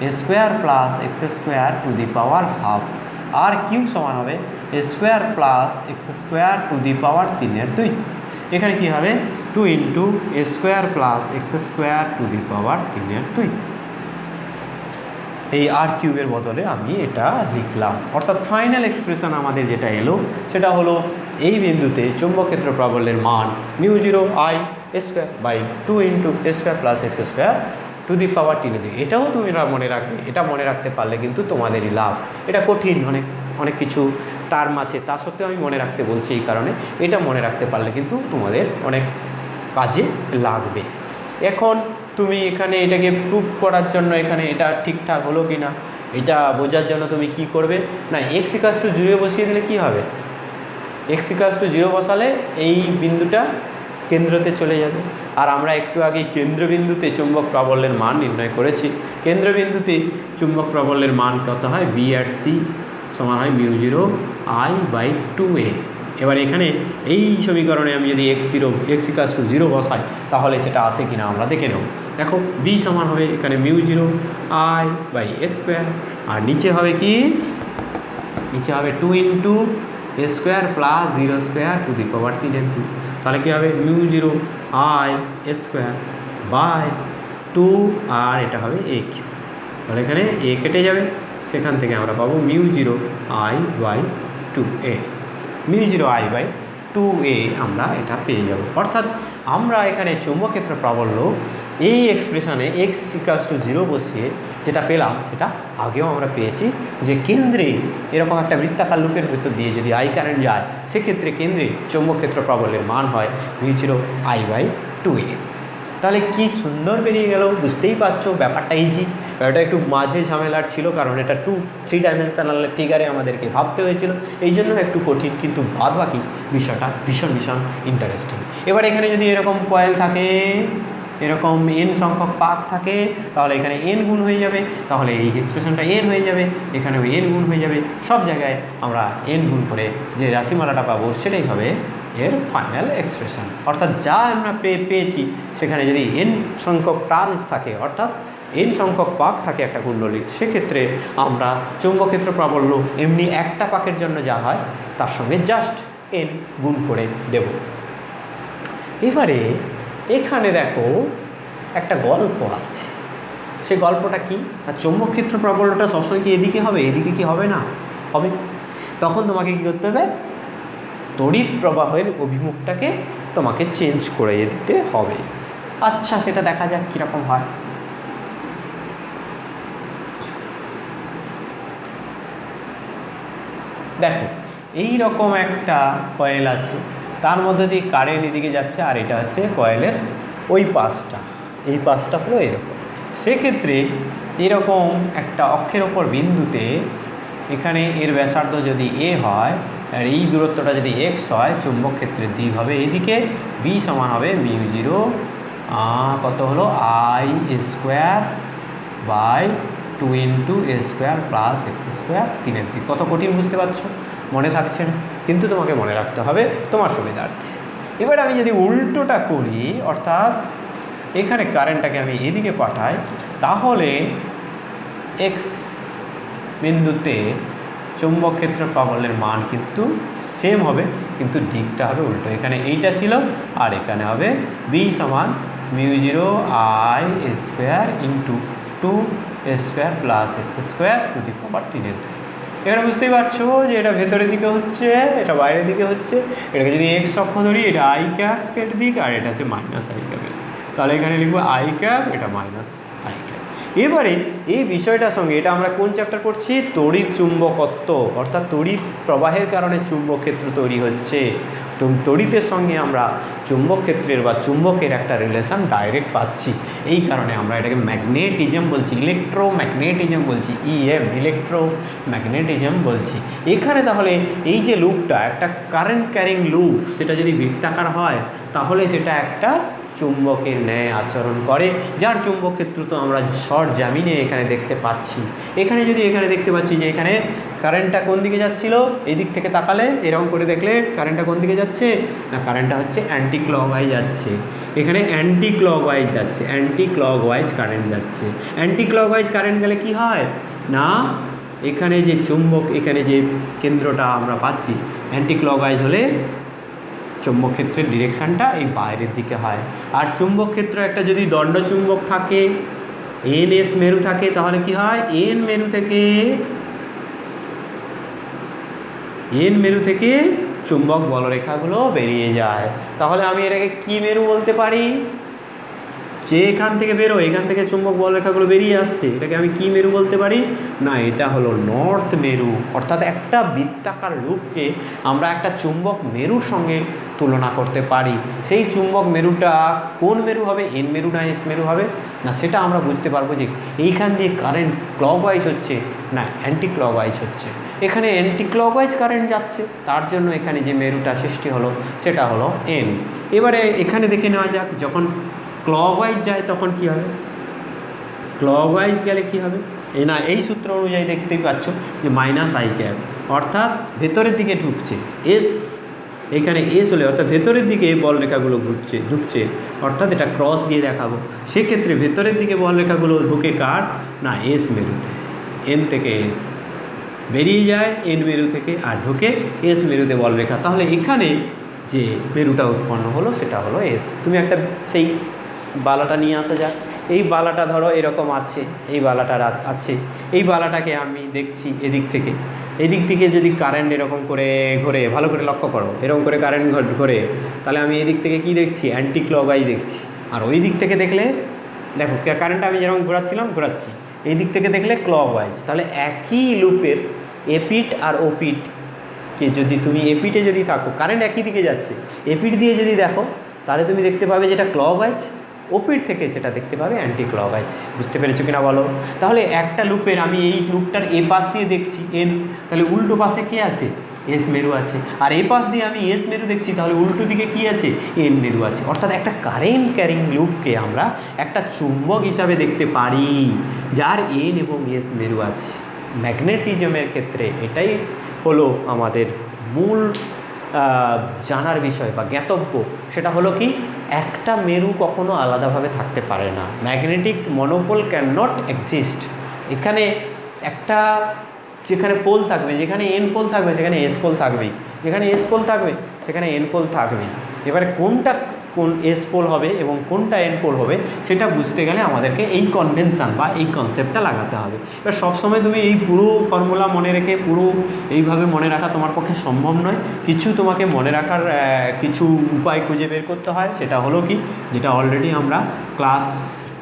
a square plus x square to the power half. R cube সমান হবে a square plus x square to the power 3/2। এখানে কী হবে? 2 into A square plus x square to the power 3/2। এই আর কিউবের বদলে আমি এটা লিখলাম। অর্থাৎ ফাইনাল এক্সপ্রেশন আমাদের যেটা এলো সেটা হলো এই বিন্দুতে চৌম্বকক্ষেত্র প্রাবল্যের মান mu zero I square by 2 into A square plus x square to the power 3/2। এটাও তুমি মনে রাখবে, এটা মনে রাখতে পারলে কিন্তু তোমাদেরই লাভ। এটা কঠিন, অনেক কিছু টার্ম আছে, তা সত্ত্বেও আমি মনে রাখতে বলছি এই কারণে, এটা মনে রাখতে পারলে কিন্তু তোমাদের অনেক কাজে লাগবে। এখন তুমি এখানে এটাকে প্রুভ করার জন্য এখানে এটা ঠিকঠাক হলো কি না এটা বোঝার জন্য তুমি কি করবে না, এক্স ইকুয়ালস টু 0 বসিয়ে দিলে কি হবে? এক্স ইকুয়ালস টু 0 বসালে এই বিন্দুটা কেন্দ্রতে চলে যাবে। আর আমরা একটু আগে কেন্দ্রবিন্দুতে চুম্বক প্রাবল্যের মান নির্ণয় করেছি। কেন্দ্রবিন্দুতে চুম্বক প্রাবল্যের মান কত হয়? বি আর সি সমান হয় mu zero I by 2a। এবার এখানে এই সমীকরণে আমি যদি এক্স ইকুয়ালস টু 0 বসাই তাহলে সেটা আসে কিনা আমরা দেখে নেব। দেখো বি সমান হবে এখানে mu zero I by a square, আর নিচে হবে কি? নিচে হবে 2 into A square plus 0 square to the power 3/2। তাহলে কী হবে? Mu zero I square by 2, আর এটা হবে এ কিউ। তাহলে এখানে এ কেটে যাবে, সেখান থেকে আমরা পাবো mu zero I by 2a। Mu zero I by 2a আমরা এটা পেয়ে যাব। অর্থাৎ আমরা এখানে চৌম্বকক্ষেত্র প্রাবল্য এই এক্সপ্রেশনে এক্স ইকুয়ালস টু 0 বসিয়ে যেটা পেলাম সেটা আগেও আমরা পেয়েছি, যে কেন্দ্রে এরকম একটা বৃত্তাকার লুপের ভেতর দিয়ে যদি আই কারেন্ট যায় সেক্ষেত্রে কেন্দ্রে চৌম্বকক্ষেত্র প্রাবল্যের মান হয় mu zero I by 2a। তাহলে কি সুন্দর বেরিয়ে গেল, বুঝতেই পারছো ব্যাপারটা ইজি। ব্যাপারটা একটু মাঝে ঝামেলার ছিল, কারণ এটা 2-3 ডাইমেনশনাল ফিগারে আমাদেরকে ভাবতে হয়েছিল, এই জন্য একটু কঠিন, কিন্তু বাদ বাকি বিষয়টা ভীষণ ভীষণ ইন্টারেস্টিং। এবার এখানে যদি এরকম কয়েল থাকে, এরকম এন সংখ্যক পাক থাকে, তাহলে এখানে এন গুণ হয়ে যাবে, তাহলে এই এক্সপ্রেশনটা এন হয়ে যাবে, এখানেও এন গুণ হয়ে যাবে। সব জায়গায় আমরা এন গুণ করে যে রাশিমালাটা পাবো সেটাই হবে এর ফাইনাল এক্সপ্রেশন। অর্থাৎ যা আমরা পেয়েছি সেখানে যদি এন সংখ্যক টার্মস থাকে, অর্থাৎ এন সংখ্যক পাক থাকে একটা কুণ্ডলী, সেক্ষেত্রে আমরা চৌম্বকক্ষেত্র প্রাবল্য এমনি একটা পাকের জন্য যা হয় তার সঙ্গে জাস্ট এন গুণ করে দেব। এবারে এখানে দেখো একটা গল্প আছে, সে গল্পটা কি? আর চৌম্বকক্ষেত্র প্রাবল্যটা সবসময় কি এদিকে হবে? এদিকে কি হবে না? হবে। তখন তোমাকে কী করতে হবে? তড়িৎ প্রবাহের অভিমুখটাকে তোমাকে চেঞ্জ করে দিতে হবে। আচ্ছা, সেটা দেখা যাক কীরকম হয়। দেখো এই রকম একটা কয়েল আছে, তার মধ্যে দিয়ে কারেন্ট এদিকে যাচ্ছে, আর এটা হচ্ছে কয়েলের ওই পাশটা, এই পাশটা হলো এরকম। সেক্ষেত্রে এরকম একটা অক্ষের ওপর বিন্দুতে এখানে এর ব্যাসার্ধ যদি এ হয় আর এই দূরত্বটা যদি এক্স হয়, চুম্বক ক্ষেত্রের দিক হবে এদিকে, বি সমান হবে মিউ জিরো কত হলো I square by 2 into A square plus x square 3/3। কত কঠিন বুঝতে পারছো, মনে থাকছে না, কিন্তু তোমাকে মনে রাখতে হবে তোমার সুবিধার্থে। এবার আমি যদি উল্টোটা করি, অর্থাৎ এখানে কারেন্টটাকে আমি এদিকে পাঠাই, তাহলে এক্স বিন্দুতে চুম্বক ক্ষেত্র প্রবলের মান কিন্তু সেম হবে, কিন্তু দিকটা হবে উল্টো। এখানে এইটা ছিল আর এখানে হবে বি সমান μ0 I square into 2 a square plus x square to the power 3/3। এখানে বুঝতেই পারছো যে এটা ভেতরের দিকে হচ্ছে, এটা বাইরের দিকে হচ্ছে। এটাকে যদি এক্স অক্ষ ধরি, এটা আই ক্যাপের দিক আর এটা হচ্ছে মাইনাস আই ক্যাপের, তাহলে এখানে লিখবো আই ক্যাপ, এটা মাইনাস আই ক্যাপ। এবারে এই বিষয়টার সঙ্গে এটা আমরা কোন চ্যাপ্টার পড়ছি, তড়িৎ চুম্বকত্ব, অর্থাৎ তড়িৎ প্রবাহের কারণে চুম্বক ক্ষেত্র তৈরি হচ্ছে। তো তড়িতের সঙ্গে আমরা চুম্বক ক্ষেত্রের বা চুম্বকের একটা রিলেশন ডাইরেক্ট পাচ্ছি। এই কারণে আমরা এটাকে ম্যাগনেটিজম বলছি, ইলেকট্রোম্যাগনেটিজম বলছি, ইলেকট্রোম্যাগনেটিজম বলছি। এখানে তাহলে এই যে লুপটা একটা কারেন্ট ক্যারিং লুপ, সেটা যদি বৃত্তাকার হয় তাহলে সেটা একটা চুম্বকের ন্যায় আচরণ করে, যার চুম্বক ক্ষেত্র তো আমরা শর্ট জামিনে এখানে দেখতে পাচ্ছি। এখানে যদি এখানে দেখতে পাচ্ছি যে এখানে কারেন্টটা কোন দিকে যাচ্ছিল, এই দিক থেকে তাকালে এরকম করে দেখলে কারেন্টটা কোন দিকে যাচ্ছে না, কারেন্টটা হচ্ছে অ্যান্টি ক্লকওয়াইজ যাচ্ছে। এখানে অ্যান্টি ক্লকওয়াইজ যাচ্ছে, অ্যান্টি ক্লকওয়াইজ কারেন্ট যাচ্ছে। অ্যান্টি ক্লকওয়াইজ কারেন্ট গেলে কি হয় না, এখানে যে চুম্বক, এখানে যে কেন্দ্রটা আমরা পাচ্ছি, অ্যান্টি ক্লকওয়াইজ হলে চুম্বক ক্ষেত্রের ডিরেকশানটা এই বাইরের দিকে হয়। আর চুম্বক ক্ষেত্র একটা যদি দণ্ড চুম্বক থাকে, এন এস মেরু থাকে, তাহলে কি হয়, এন মেরু থেকে চুম্বক বলরেখাগুলো বেরিয়ে যায়। তাহলে আমি এটাকে কি মেরু বলতে পারি, যে এখান থেকে বেরোয়, এখান থেকে চুম্বক বলরেখাগুলো বেরিয়ে আসছে, এটাকে আমি কি মেরু বলতে পারি না, এটা হলো নর্থ মেরু। অর্থাৎ একটা বৃত্তাকার লুপকে আমরা একটা চুম্বক মেরুর সঙ্গে তুলনা করতে পারি। সেই চুম্বক মেরুটা কোন মেরু হবে, এন মেরু না এস মেরু হবে না, সেটা আমরা বুঝতে পারবো যে এইখান দিয়ে কারেন্ট ক্লকওয়াইজ হচ্ছে না অ্যান্টি ক্লকওয়াইজ হচ্ছে। এখানে অ্যান্টি ক্লকওয়াইজ কারেন্ট যাচ্ছে, তার জন্য এখানে যে মেরুটা সৃষ্টি হলো সেটা হলো এন। এবারে এখানে দেখে নেওয়া যাক, যখন ক্লকওয়াইজ যায় তখন কি হবে, ক্লকওয়াইজ গেলে কি হবে, না এই সূত্র অনুযায়ী দেখতেই পাচ্ছ যে মাইনাস আই ক্যাপ, অর্থাৎ ভেতরের দিকে ঢুকছে এস, এখানে এস হলে অর্থাৎ ভেতরের দিকে বল রেখাগুলো ঢুকছে, অর্থাৎ এটা ক্রস দিয়ে দেখাবো। সেক্ষেত্রে ভেতরের দিকে বল রেখাগুলো ঢুকে কার না এস মেরুতে, এন থেকে এস বেরিয়ে যায় এন মেরু থেকে, আর ঢুকে এস মেরুতে বল রেখা। তাহলে এখানে যে মেরুটা উৎপন্ন হলো সেটা হলো এস। তুমি একটা সেই বালাটা নিয়ে আসা যাক। এই বালাটা ধরো এরকম আছে, এই বালাটা আছে, এই বালাটাকে আমি দেখছি এদিক থেকে, এদিক থেকে যদি কারেন্ট এরকম করে ঘোরে, ভালো করে লক্ষ্য করো, এরকম করে কারেন্ট ঘোরে, তাহলে আমি এদিক থেকে কি দেখছি, অ্যান্টি ক্লকওয়াইজ দেখছি। আর ওই দিক থেকে দেখলে দেখো কারেন্টটা আমি যেরকম ঘোরাচ্ছি, এই দিক থেকে দেখলে ক্লকওয়াইজ। তাহলে একই লুপের এপিট আর ওপিটকে যদি তুমি এপিটে যদি থাকো, কারেন্ট একই দিকে যাচ্ছে, এপিট দিয়ে যদি দেখো তাহলে তুমি দেখতে পাবে যেটা ক্লকওয়াইজ, ওপিট থেকে সেটা দেখতে পাবে অ্যান্টি ক্লকওয়াইজ। বুঝতে পেরেছো কিনা বলো। তাহলে একটা লুপের আমি এই লুপটার এ পাশ দিয়ে দেখছি এন, তাহলে উল্টো পাশে কে আছে, এস মেরু আছে। আর এ পাশ দিয়ে আমি এস মেরু দেখছি, তাহলে উল্টো দিকে কি আছে, এন মেরু আছে। অর্থাৎ একটা কারেন্ট ক্যারিং লুপকে আমরা একটা চুম্বক হিসাবে দেখতে পারি যার এন এবং এস মেরু আছে। ম্যাগনেটিজমের ক্ষেত্রে এটাই হলো আমাদের মূল জানার বিষয় বা জ্ঞাতব্য। সেটা হলো কি, একটা মেরু কখনো আলাদাভাবে থাকতে পারে না, magnetic monopole can not exist. এখানে একটা যেখানে পোল থাকবে, যেখানে এন পোল থাকবে সেখানে এস পোল থাকবেই, যেখানে এস পোল থাকবে সেখানে এন পোল থাকবেই। এবারে কোনটা কোন এস পোল হবে এবং কোনটা এন পোল হবে সেটা বুঝতে গেলে আমাদেরকে এই কনভেনশান বা এই কনসেপ্টটা লাগাতে হবে। এবার সবসময় তুমি এই পুরো ফর্মুলা মনে রেখে পুরো এইভাবে মনে রাখা তোমার পক্ষে সম্ভব নয়। কিছু তোমাকে মনে রাখার কিছু উপায় খুঁজে বের করতে হয়। সেটা হলো কি, যেটা অলরেডি আমরা ক্লাস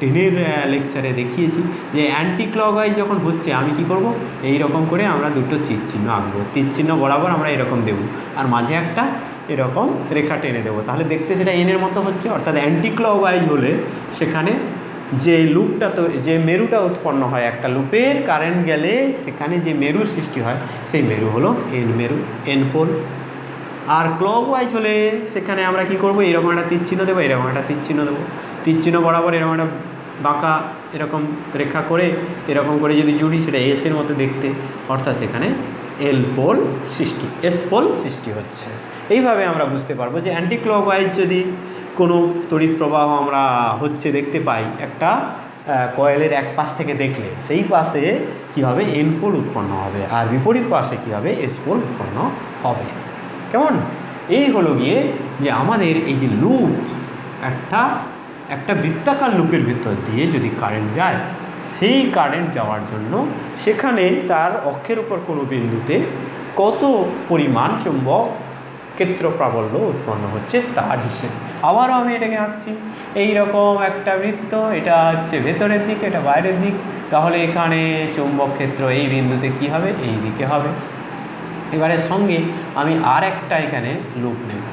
10-এর লেকচারে দেখিয়েছি, যে অ্যান্টি ক্লকওয়াইজ যখন হচ্ছে আমি কি করব, এই রকম করে আমরা দুটো তীর চিহ্ন আঁকবো, তীর চিহ্ন বরাবর আমরা এরকম দেবো, আর মাঝে একটা এরকম রেখা টেনে দেবো, তাহলে দেখতে সেটা এনের মতো হচ্ছে। অর্থাৎ অ্যান্টি ক্লকওয়াইজ হলে সেখানে যে লুপটা তো যে মেরুটা উৎপন্ন হয়, একটা লুপের কারেন্ট গেলে সেখানে যে মেরু সৃষ্টি হয় সেই মেরু হলো এন মেরু, এন পোল। আর ক্লকওয়াইজ হলে সেখানে আমরা কি করব, এরকম একটা তীর চিহ্ন দেবো, এরকম একটা তীর চিহ্ন দেবো, তীর চিহ্ন বরাবর এরকম একটা বাঁকা এরকম রেখা করে এরকম করে যদি জুড়ি সেটা এসের মতো দেখতে, অর্থাৎ সেখানে এল পোল সৃষ্টি, এস পোল সৃষ্টি হচ্ছে। এইভাবে আমরা বুঝতে পারবো যে অ্যান্টি ক্লকওয়াইজ যদি কোনো তড়িৎ প্রবাহ আমরা হচ্ছে দেখতে পাই একটা কয়েলের এক পাশ থেকে দেখলে, সেই পাশে কী হবে, এন পোল উৎপন্ন হবে, আর বিপরীত পাশে কী হবে, এস পোল উৎপন্ন হবে। কেমন? এই হলো গিয়ে যে আমাদের এই যে লুপ, একটা বৃত্তাকার লুপের ভিতর দিয়ে যদি কারেন্ট যায়, সেই কারেন্ট যাওয়ার জন্য সেখানে তার অক্ষের উপর কোনো বিন্দুতে কত পরিমাণ চুম্বক ক্ষেত্র প্রাবল্য উৎপন্ন হচ্ছে তার হিসেবে। আবারও আমি এটাকে আঁকছি, এইরকম একটা বৃত্ত, এটা হচ্ছে ভেতরের দিক, এটা বাইরের দিক, তাহলে এখানে চুম্বক ক্ষেত্র এই বিন্দুতে কি হবে, এই দিকে হবে। এবারের সঙ্গে আমি আর একটা এখানে লুপ নেব,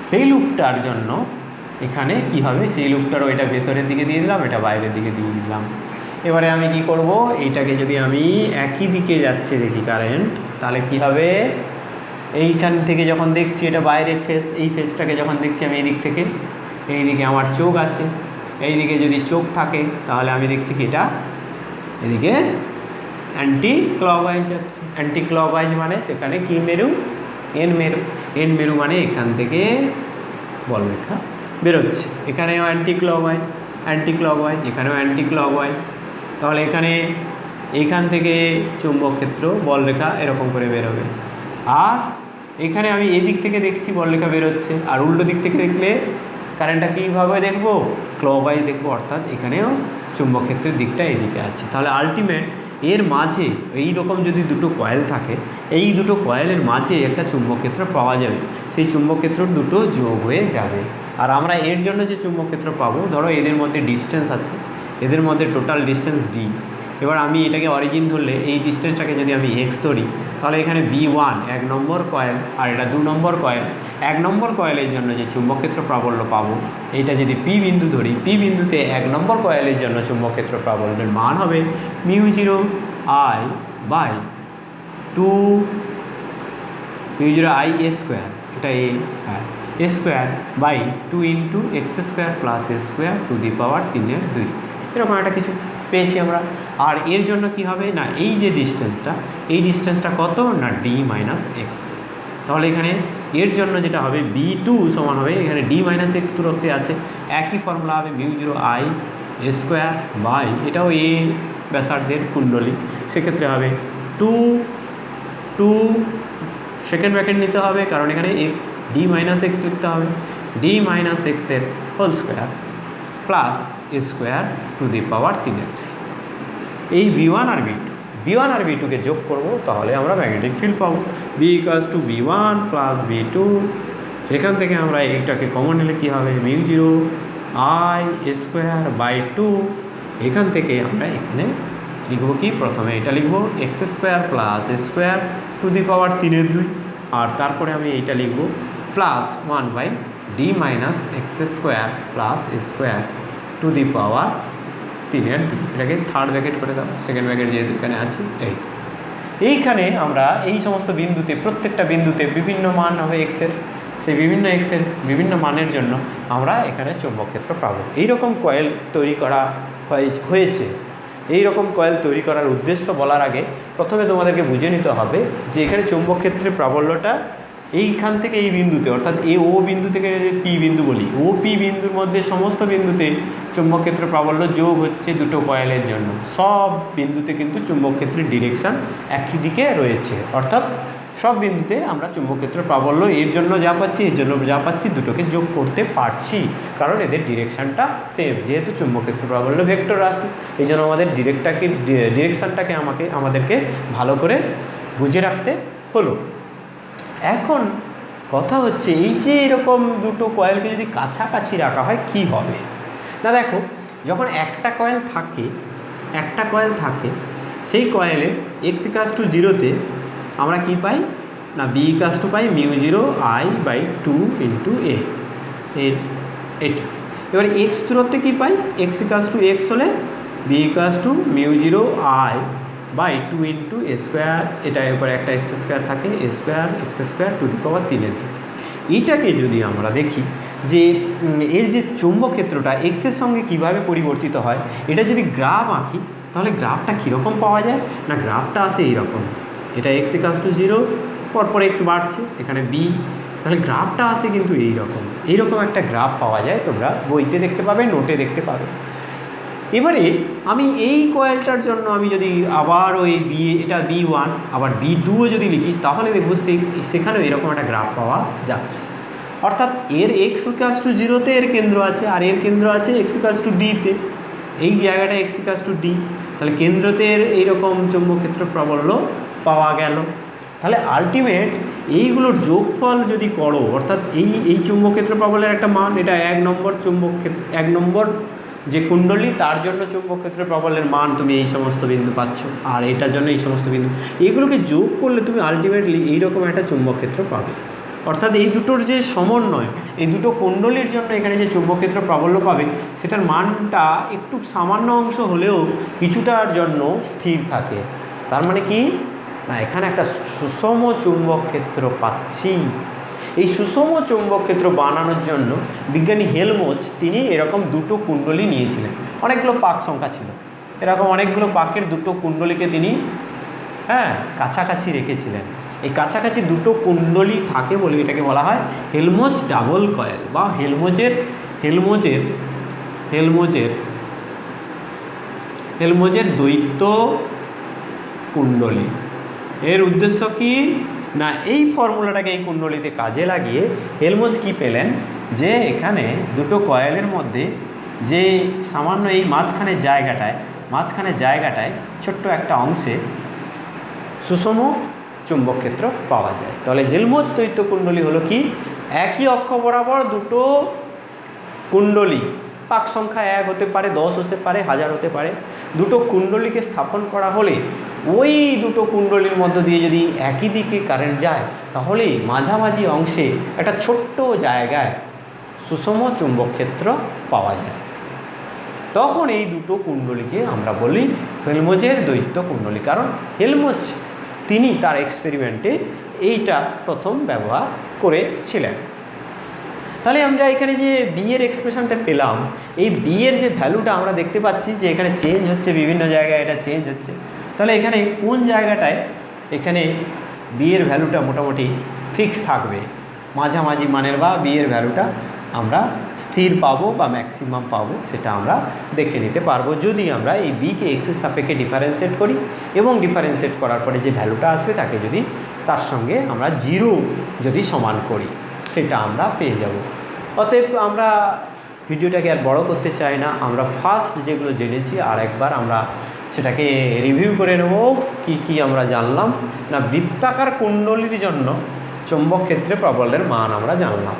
সেই লুপটার জন্য এখানে কি হবে, সেই লুপটারও এটা ভেতরের দিকে দিয়ে দিলাম, এটা বাইরের দিকে দিয়ে দিলাম। এবারে আমি কি করব, এইটাকে যদি আমি একই দিকে যাচ্ছে দেখি কারেন্ট, তাহলে কি হবে, এইখান থেকে যখন দেখছি এটা বাইরের ফেস, এই ফেসটাকে যখন দেখছি আমি এই দিক থেকে, এই দিকে আমার চোখ আছে, এই দিকে যদি চোখ থাকে তাহলে আমি দেখছি কি এটা এদিকে অ্যান্টি ক্লকওয়াইজ যাচ্ছে। অ্যান্টি ক্লকওয়াইজ মানে সেখানে কি মেরু, এন মেরু। এন মেরু মানে এখান থেকে বলরেখা বেরোচ্ছে, এখানেও অ্যান্টি ক্লকওয়াইজ, অ্যান্টি ক্লকওয়াইজ, এখানেও অ্যান্টি ক্লকওয়াইজ। তাহলে এখানে এইখান থেকে চুম্বক ক্ষেত্র বলরেখা এরকম করে বেরোবে। আর এখানে আমি এই দিক থেকে দেখছি বলরেখা বেরোচ্ছে, আর উল্টো দিক থেকে দেখলে কারেন্টটা কীভাবে দেখবো, ক্লকওয়াইজ দেখবো, অর্থাৎ এখানেও চুম্বক ক্ষেত্রের দিকটা এদিকে আছে। তাহলে আলটিমেট এর মাঝে এই রকম যদি দুটো কয়েল থাকে, এই দুটো কয়েলের মাঝে একটা চুম্বক ক্ষেত্র পাওয়া যাবে, সেই চুম্বক ক্ষেত্র দুটো যোগ হয়ে যাবে। আর আমরা এর জন্য যে চুম্বক ক্ষেত্র পাবো, ধরো এদের মধ্যে ডিস্টেন্স আছে, এদের মধ্যে টোটাল ডিস্টেন্স ডি। এবার আমি এটাকে অরিজিন ধরলে এই ডিস্টেন্সটাকে যদি আমি এক্স ধরি, তাহলে এখানে B1 এক নম্বর কয়েল, আর এটা 2 নম্বর কয়েল। 1 নম্বর কয়েলের জন্য যে চুম্বক ক্ষেত্র প্রাবল্য পাবো, এইটা যদি পি বিন্দু ধরি, পি বিন্দুতে 1 নম্বর কয়েলের জন্য চুম্বক ক্ষেত্র প্রাবল্যের মান হবে μ0I স্কোয়ার, এটা এ, হ্যাঁ, a square by 2 × x² plus a square to the power 3/2, এরকম একটা কিছু পেয়েছি আমরা। আর এর জন্য কি হবে না, এই যে ডিস্টেন্সটা, এই ডিস্টেন্সটা কত না d - x। তাহলে এখানে এর জন্য যেটা হবে B2 সমান হবে, এখানে d - x দূরত্বে আছে, একই ফর্মুলা হবে μ0I স্কোয়ার বাই, এটাও এ ব্যাসার্ধের কুণ্ডলী, সেক্ষেত্রে হবে 2 সেকেন্ড ব্র্যাকেট নিতে হবে, কারণ এখানে x, d - x লিখতে হবে, d - x এর whole square plus a square to the power 3/2। এই B1 আর B2 আর B2কে যোগ করব, তাহলে আমরা ম্যাগনেটিক ফিল্ড পাবো B = B1 + B2। এখান থেকে আমরা এইটাকে কমন নিলে কী হবে, μ0I স্কোয়ার বাই 2। এখান থেকে আমরা এখানে লিখব কি, প্রথমে এটা লিখব x² plus a square to the power 3/2, আর তারপরে আমি এইটা লিখব plus 1/d - x² plus a square to the power 3/2। এটাকে থার্ড ব্র্যাকেট করে দাও, সেকেন্ড ব্র্যাকেট যেহেতু এখানে আছে। এইখানে আমরা এই সমস্ত বিন্দুতে, প্রত্যেকটা বিন্দুতে বিভিন্ন মান হবে এক্সের, সেই বিভিন্ন এক্সের বিভিন্ন মানের জন্য আমরা এখানে চৌম্বক ক্ষেত্র পাবো। এইরকম কয়েল তৈরি করা হয়েছে। এই রকম কয়েল তৈরি করার উদ্দেশ্য বলার আগে প্রথমে তোমাদেরকে বুঝে নিতে হবে যে এখানে চৌম্বক ক্ষেত্রের প্রাবল্যটা এইখান থেকে এই বিন্দুতে, অর্থাৎ ও বিন্দু থেকে পি বিন্দু বলি, ও পি বিন্দুর মধ্যে সমস্ত বিন্দুতে চৌম্বক ক্ষেত্র প্রাবল্য যোগ হচ্ছে দুটো কয়েলের জন্য। সব বিন্দুতে কিন্তু চৌম্বক ক্ষেত্রের ডিরেকশান একই দিকে রয়েছে, অর্থাৎ সব বিন্দুতে আমরা চৌম্বক ক্ষেত্র প্রাবল্য এর জন্য যা পাচ্ছি, এর জন্য যা পাচ্ছি, দুটোকে যোগ করতে পারছি, কারণ এদের ডিরেকশানটা সেম। যেহেতু চৌম্বক ক্ষেত্র প্রাবল্য ভেক্টর রাশি, এই জন্য আমাদের ডিরেকশানটাকে আমাদেরকে ভালো করে বুঝে রাখতে হলো। এখন কথা হচ্ছে, এই যে এরকম দুটো কয়েলকে যদি কাছাকাছি রাখা হয় কি হবে না, দেখো যখন একটা কয়েল থাকে সেই কয়েলে x = 0-তে আমরা কি পাই না, b = পাই μ0I/2 × a, এটা। এবার x দূরত্বে কী পাই, x = x হলে b = μ0I/2 × a স্কোয়ার, এটার উপরে একটা x² থাকে, a² x² two the power 3/2। এইটাকে যদি আমরা দেখি যে এর যে চৌম্বক ক্ষেত্রটা এক্সের সঙ্গে কিভাবে পরিবর্তিত হয়, এটা যদি গ্রাফ আঁকি তাহলে গ্রাফটা কীরকম পাওয়া যায় না, গ্রাফটা আসে এইরকম, এটা এক্স ইকালস টু 0, পরপর এক্স বাড়ছে, এখানে বি, তাহলে গ্রাফটা আসে কিন্তু এইরকম একটা গ্রাফ পাওয়া যায়, তোমরা বইতে দেখতে পাবে, নোটে দেখতে পাবে। এবারে আমি এই কয়েলটার জন্য আমি যদি আবার ওই এটা B1 আবার B2ও যদি লিখিস তাহলে দেখবো সেখানেও এরকম একটা গ্রাফ পাওয়া যাচ্ছে। অর্থাৎ এর এক্স ইকালস টু 0-তে এর কেন্দ্র আছে, আর এর কেন্দ্র আছে এক্স ইকালস টু D-তে, এই জায়গাটা এক্স ইকালস টু D, তাহলে কেন্দ্রতে এর এইরকম চৌম্বক ক্ষেত্র প্রাবল্য পাওয়া গেল। তাহলে আলটিমেট এইগুলোর যোগফল যদি করো, অর্থাৎ এই চৌম্বক ক্ষেত্র প্রাবল্যের একটা মান, এটা 1 নম্বর চৌম্বক ক্ষেত্র, 1 নম্বর যে কুণ্ডলী তার জন্য চৌম্বক ক্ষেত্র প্রাবল্যের মান তুমি এই সমস্ত বিন্দু পাচ্ছ, আর এটার জন্য এই সমস্ত বিন্দু, এইগুলোকে যোগ করলে তুমি আলটিমেটলি এইরকম একটা চৌম্বক ক্ষেত্র পাবে। অর্থাৎ এই দুটোর যে সমন্বয়, এই দুটো কুণ্ডলীর জন্য এখানে যে চৌম্বক ক্ষেত্র প্রাবল্য পাবে সেটার মানটা একটু সামান্য অংশ হলেও কিছুটার জন্য স্থির থাকে। তার মানে কি না, এখানে একটা সুষম চৌম্বক ক্ষেত্র পাচ্ছি। এই সুষম চৌম্বক ক্ষেত্র বানানোর জন্য বিজ্ঞানী হেলমোজ তিনি এরকম দুটো কুণ্ডলী নিয়েছিলেন, অনেকগুলো পাক সংখ্যা ছিল, এরকম অনেকগুলো পাকের দুটো কুণ্ডলীকে তিনি কাছাকাছি রেখেছিলেন। এই কাছাকাছি দুটো কুণ্ডলী থাকে বলে এটাকে বলা হয় হেলমোজ ডাবল কয়েল বা হেলমোজের দ্বৈত কুণ্ডলী। এর উদ্দেশ্য কি না, এই ফর্মুলাটাকে এই কুণ্ডলীতে কাজে লাগিয়ে হেলমোজ কি পেলেন, যে এখানে দুটো কয়েলের মধ্যে যে সামান্য এই মাঝখানে জায়গাটায় ছোট্ট একটা অংশে সুষম চুম্বক ক্ষেত্র পাওয়া যায়। তাহলে হেলমোজ দ্বৈত কুণ্ডলী হলো কি, একই অক্ষ বরাবর দুটো কুণ্ডলী, পাক সংখ্যা 1 হতে পারে, 10 হতে পারে, 1000 হতে পারে, দুটো কুণ্ডলীকে স্থাপন করা হলে ওই দুটো কুণ্ডলীর মধ্য দিয়ে যদি একই দিকে কারেন্ট যায় তাহলে মাঝামাঝি অংশে একটা ছোট্ট জায়গায় সুষম চুম্বক ক্ষেত্র পাওয়া যায়। তখন এই দুটো কুণ্ডলীকে আমরা বলি হেলমোজের দ্বৈত কুণ্ডলী, কারণ হেলমোজ তিনি তার এক্সপেরিমেন্টে এইটা প্রথম ব্যবহার করেছিলেন। তাহলে আমরা এখানে যে বি এর এক্সপ্রেশনটা পেলাম, এই বি এর যে ভ্যালুটা আমরা দেখতে পাচ্ছি যে এখানে চেঞ্জ হচ্ছে, বিভিন্ন জায়গায় এটা চেঞ্জ হচ্ছে। তাহলে এখানে কোন জায়গাটায় এখানে বি এর ভ্যালুটা মোটামুটি ফিক্স থাকবে, মাঝামাঝি মানের বা বি এর ভ্যালুটা আমরা স্থির পাবো বা ম্যাক্সিমাম পাবো, সেটা আমরা দেখে নিতে পারবো যদি আমরা এই বিকে এক্সের সাপেক্ষে ডিফারেন্সিয়েট করি, এবং ডিফারেন্সিয়েট করার পরে যে ভ্যালুটা আসবে তাকে যদি তার সঙ্গে আমরা 0 যদি সমান করি সেটা আমরা পেয়ে যাব। অতএব আমরা ভিডিওটাকে আর বড় করতে চাই না, আমরা ফার্স্ট যেগুলো জেনেছি আর একবার আমরা সেটাকে রিভিউ করে নেব। কি আমরা জানলাম না, বৃত্তাকার কুণ্ডলীর জন্য চৌম্বক ক্ষেত্রে প্রাবল্যের মান আমরা জানলাম,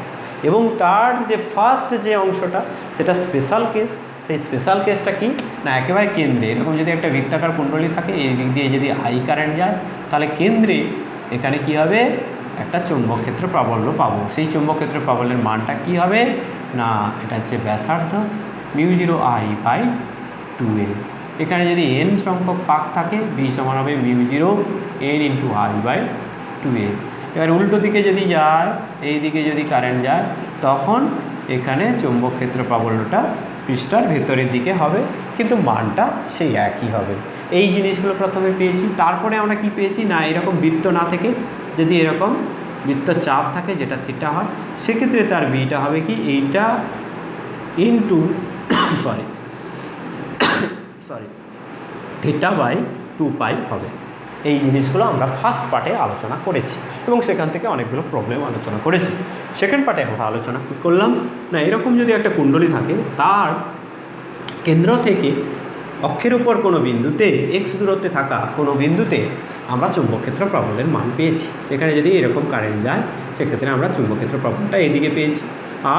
এবং তার যে ফার্স্ট যে অংশটা সেটা স্পেশাল কেস। সেই স্পেশাল কেসটা কি না, একেবারে কেন্দ্রে এরকম যদি একটা বৃত্তাকার কুণ্ডলী থাকে, এই দিক দিয়ে যদি আই কারেন্ট যায় তাহলে কেন্দ্রে এখানে কি হবে, একটা চৌম্বক ক্ষেত্র প্রাবল্য পাবো। সেই চৌম্বক ক্ষেত্র প্রাবল্যের মানটা কি হবে না, এটা হচ্ছে ব্যাসার্ধ μ0I/2a। এখানে যদি n সংখ্যক পাক থাকে, b সমান হবে μ0n × I/2a। এবার উল্টো দিকে যদি যায়, এই দিকে যদি কারেন্ট যায়, তখন এখানে চৌম্বক ক্ষেত্র প্রাবল্যটা পৃষ্ঠার ভেতরের দিকে হবে, কিন্তু মানটা সেই একই হবে। এই জিনিসগুলো প্রথমে পেয়েছি। তারপরে আমরা কি পেয়েছি না, এরকম বৃত্ত না থেকে যদি এরকম বৃত্ত চাপ থাকে যেটা থিটা হয়, সেক্ষেত্রে তার বিটা হবে কি, এইটা ইন্টু θ/2π হবে। এই জিনিসগুলো আমরা ফার্স্ট পার্টে আলোচনা করেছি এবং সেখান থেকে অনেকগুলো প্রবলেম আলোচনা করেছি। সেকেন্ড পার্টে আমরা আলোচনা কী করলাম না, এরকম যদি একটা কুণ্ডলী থাকে, তার কেন্দ্র থেকে অক্ষের উপর কোনো বিন্দুতে এক্স দূরত্বে থাকা কোনো বিন্দুতে আমরা চৌম্বকক্ষেত্র প্রাবল্যের মান পেয়েছি। এখানে যদি এরকম কারেন্ট যায় সেক্ষেত্রে আমরা চৌম্বকক্ষেত্র প্রাবল্যটা এইদিকে পেয়েছি,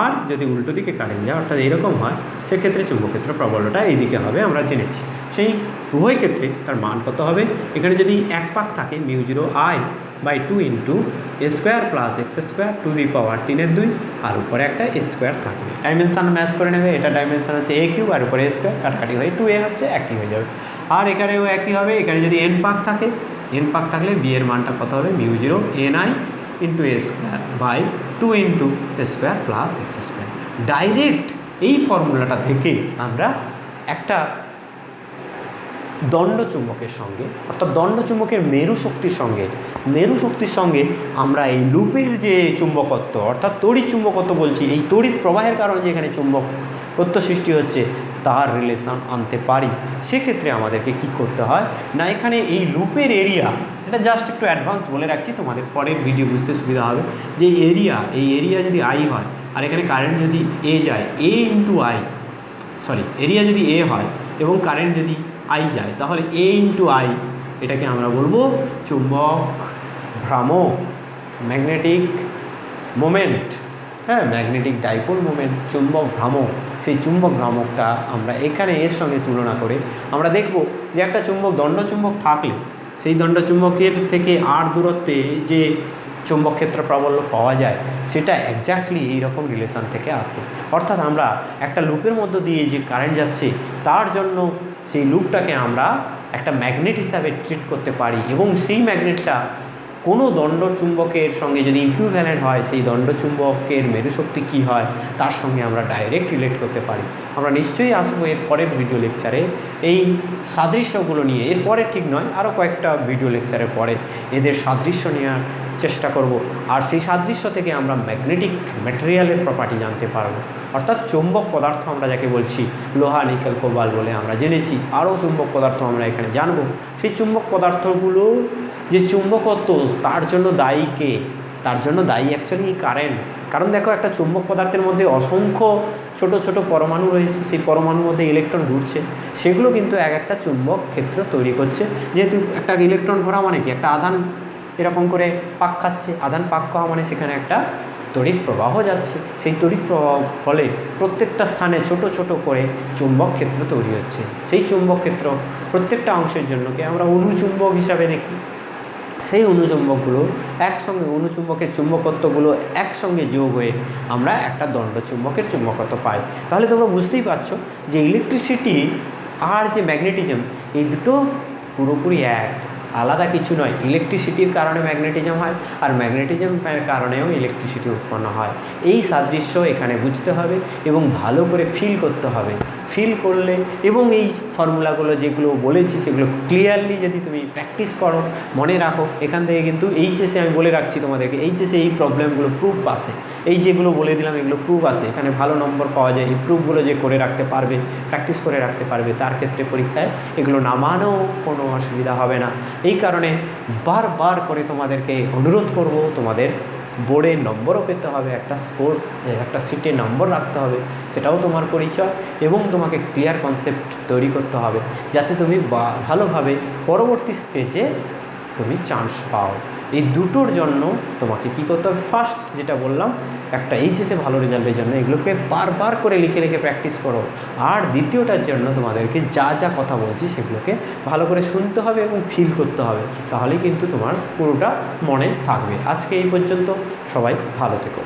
আর যদি উল্টো দিকে কারেন্ট যায় অর্থাৎ এইরকম হয় সেক্ষেত্রে চৌম্বকক্ষেত্র প্রাবল্যটা এইদিকে হবে আমরা জেনেছি। সেই উভয় ক্ষেত্রে তার মান কত হবে, এখানে যদি এক পাক থাকে μ0I/2 × a² + x² two the power 3/2, আর উপরে একটা a² থাকবে। ডাইমেনশান ম্যাচ করে নেবে, এটা ডাইমেনশান হচ্ছে a³ আর উপরে a², কাটাকাটি হয়ে 2a হচ্ছে, একই হয়ে যাবে। আর এখানেও একই হবে, এখানে যদি n পাক থাকে, n পাক থাকলে b এর মানটা কত হবে μ0ni × a² / 2 × a² + x²। Direct এই ফর্মুলাটা থেকে আমরা একটা দণ্ড চুম্বকের সঙ্গে, অর্থাৎ দণ্ড চুম্বকের মেরু শক্তির সঙ্গে আমরা এই লুপের যে চুম্বকত্ব, অর্থাৎ তড়িৎ চুম্বকত্ব বলছি, এই তড়িৎ প্রবাহের কারণে যেখানে চুম্বকত্ব সৃষ্টি হচ্ছে তার রিলেশন আনতে পারি। সেক্ষেত্রে আমাদেরকে কি করতে হয় না, এখানে এই লুপের এরিয়া, এটা জাস্ট একটু অ্যাডভান্স বলে রাখছি, তোমাদের পরের ভিডিও বুঝতে সুবিধা হবে, যে এই এরিয়া যদি আই হয় আর এখানে কারেন্ট যদি এ যায়, এরিয়া যদি এ হয় এবং কারেন্ট যদি আই যায়, তাহলে এ ইন্টু আই, এটাকে আমরা বলবো চুম্বক ভ্রামক, ম্যাগনেটিক মোমেন্ট, হ্যাঁ, ম্যাগনেটিক ডাইপোল মোমেন্ট, চুম্বক ভ্রামক। সেই চুম্বক ভ্রামকটা আমরা এখানে এর সঙ্গে তুলনা করে আমরা দেখব যে একটা দণ্ডচুম্বক থাকলে সেই দণ্ডচুম্বকের থেকে আর দূরত্বে যে চুম্বক ক্ষেত্র প্রাবল্য পাওয়া যায় সেটা এক্স্যাক্টলি এইরকম রিলেশন থেকে আসে। অর্থাৎ আমরা একটা লুপের মধ্য দিয়ে যে কারেন্ট যাচ্ছে তার জন্য সেই লুপটাকে আমরা একটা ম্যাগনেট হিসাবে ট্রিট করতে পারি, এবং সেই ম্যাগনেটটা কোনো দণ্ডচুম্বকের সঙ্গে যদি ইকুইভ্যালেন্ট হয়, সেই দণ্ডচুম্বকের মেরুশক্তি কী হয় তার সঙ্গে আমরা ডাইরেক্ট রিলেট করতে পারি। আমরা নিশ্চয়ই আসবো এর পরের ভিডিও লেকচারে এই সাদৃশ্যগুলো নিয়ে, এর পরে ঠিক নয়, আরও কয়েকটা ভিডিও লেকচারের পরে এদের সাদৃশ্য নেওয়ার চেষ্টা করব, আর সেই সাদৃশ্য থেকে আমরা ম্যাগনেটিক ম্যাটেরিয়ালের প্রপার্টি জানতে পারবো। অর্থাৎ চৌম্বক পদার্থ আমরা যাকে বলছি, লোহা, নিকেল, কোবাল্ট বলে আমরা জেনেছি, আরও চুম্বক পদার্থ আমরা এখানে জানবো। সেই চুম্বক পদার্থগুলো যে চুম্বকত্ব তার জন্য দায়ী কে? তার জন্য দায়ী অ্যাকচুয়ালি কারেন্ট। কারণ দেখো, একটা চুম্বক পদার্থের মধ্যে অসংখ্য ছোট ছোট পরমাণু রয়েছে, সেই পরমাণুর মধ্যে ইলেকট্রন ঘুরছে, সেগুলো কিন্তু এক একটা চুম্বক ক্ষেত্র তৈরি করছে। যেহেতু একটা ইলেকট্রন ঘোরা মানে কি, একটা আধান এরকম করে পাক খাচ্ছে, আধান পাক খাওয়া মানে সেখানে একটা তড়িৎ প্রবাহ যাচ্ছে, সেই তড়িৎ প্রবাহ ফলে প্রত্যেকটা স্থানে ছোট ছোট করে চুম্বক ক্ষেত্র তৈরি হচ্ছে। সেই চুম্বক ক্ষেত্র প্রত্যেকটা অংশের জন্যকে আমরা অনুচুম্বক হিসাবে দেখি। সেই অনুচুম্বকগুলো একসঙ্গে, অনুচুম্বকের চুম্বকত্বগুলো একসঙ্গে যোগ হয়ে আমরা একটা দণ্ডচুম্বকের চুম্বকত্ব পাই। তাহলে তোমরা বুঝতেই পারছো যে ইলেকট্রিসিটি আর যে ম্যাগনেটিজম, এই দুটো পুরোপুরি এক, আলাদা কিছু নয়। ইলেকট্রিসিটির কারণে ম্যাগনেটিজম হয়, আর ম্যাগনেটিজমের কারণেও ইলেকট্রিসিটি উৎপন্ন হয়। এই সাদৃশ্য এখানে বুঝতে হবে এবং ভালো করে ফিল করতে হবে। ফিল করলে এবং এই ফর্মুলাগুলো যেগুলো বলেছি সেগুলো ক্লিয়ারলি যদি তুমি প্র্যাকটিস করো, মনে রাখো, এখান থেকে কিন্তু এইচএসে আমি বলে রাখছি তোমাদেরকে, এইচএসে এই প্রবলেমগুলো প্রুফ আসে। এই যেগুলো বলে দিলাম এগুলো প্রুফ আসে, এখানে ভালো নম্বর পাওয়া যায়। এই প্রুফগুলো যে করে রাখতে পারবে, প্র্যাকটিস করে রাখতে পারবে, তার ক্ষেত্রে পরীক্ষায় এগুলো নামানো কোনো অসুবিধা হবে না। এই কারণে বারবার করে তোমাদেরকে অনুরোধ করব, তোমাদের বোর্ডে নম্বরও পেতে হবে, একটা স্কোর, একটা সিটে নম্বর রাখতে হবে, সেটাও তোমার পরিচয়, এবং তোমাকে ক্লিয়ার কনসেপ্ট তৈরি করতে হবে যাতে তুমি ভালোভাবে পরবর্তী স্টেজে তুমি চান্স পাও। এই দুটোর জন্য তোমাকে কী করতে হবে, ফার্স্ট যেটা বললাম, একটা এইচএসে ভালো রেজাল্টের জন্য এগুলোকে বারবার করে লিখে লিখে প্র্যাকটিস করো। আর দ্বিতীয়টার জন্য তোমাদেরকে যা যা কথা বলছি সেগুলোকে ভালো করে শুনতে হবে এবং ফিল করতে হবে, তাহলেই কিন্তু তোমার পুরোটা মনে থাকবে। আজকে এই পর্যন্ত, সবাই ভালো থেকো।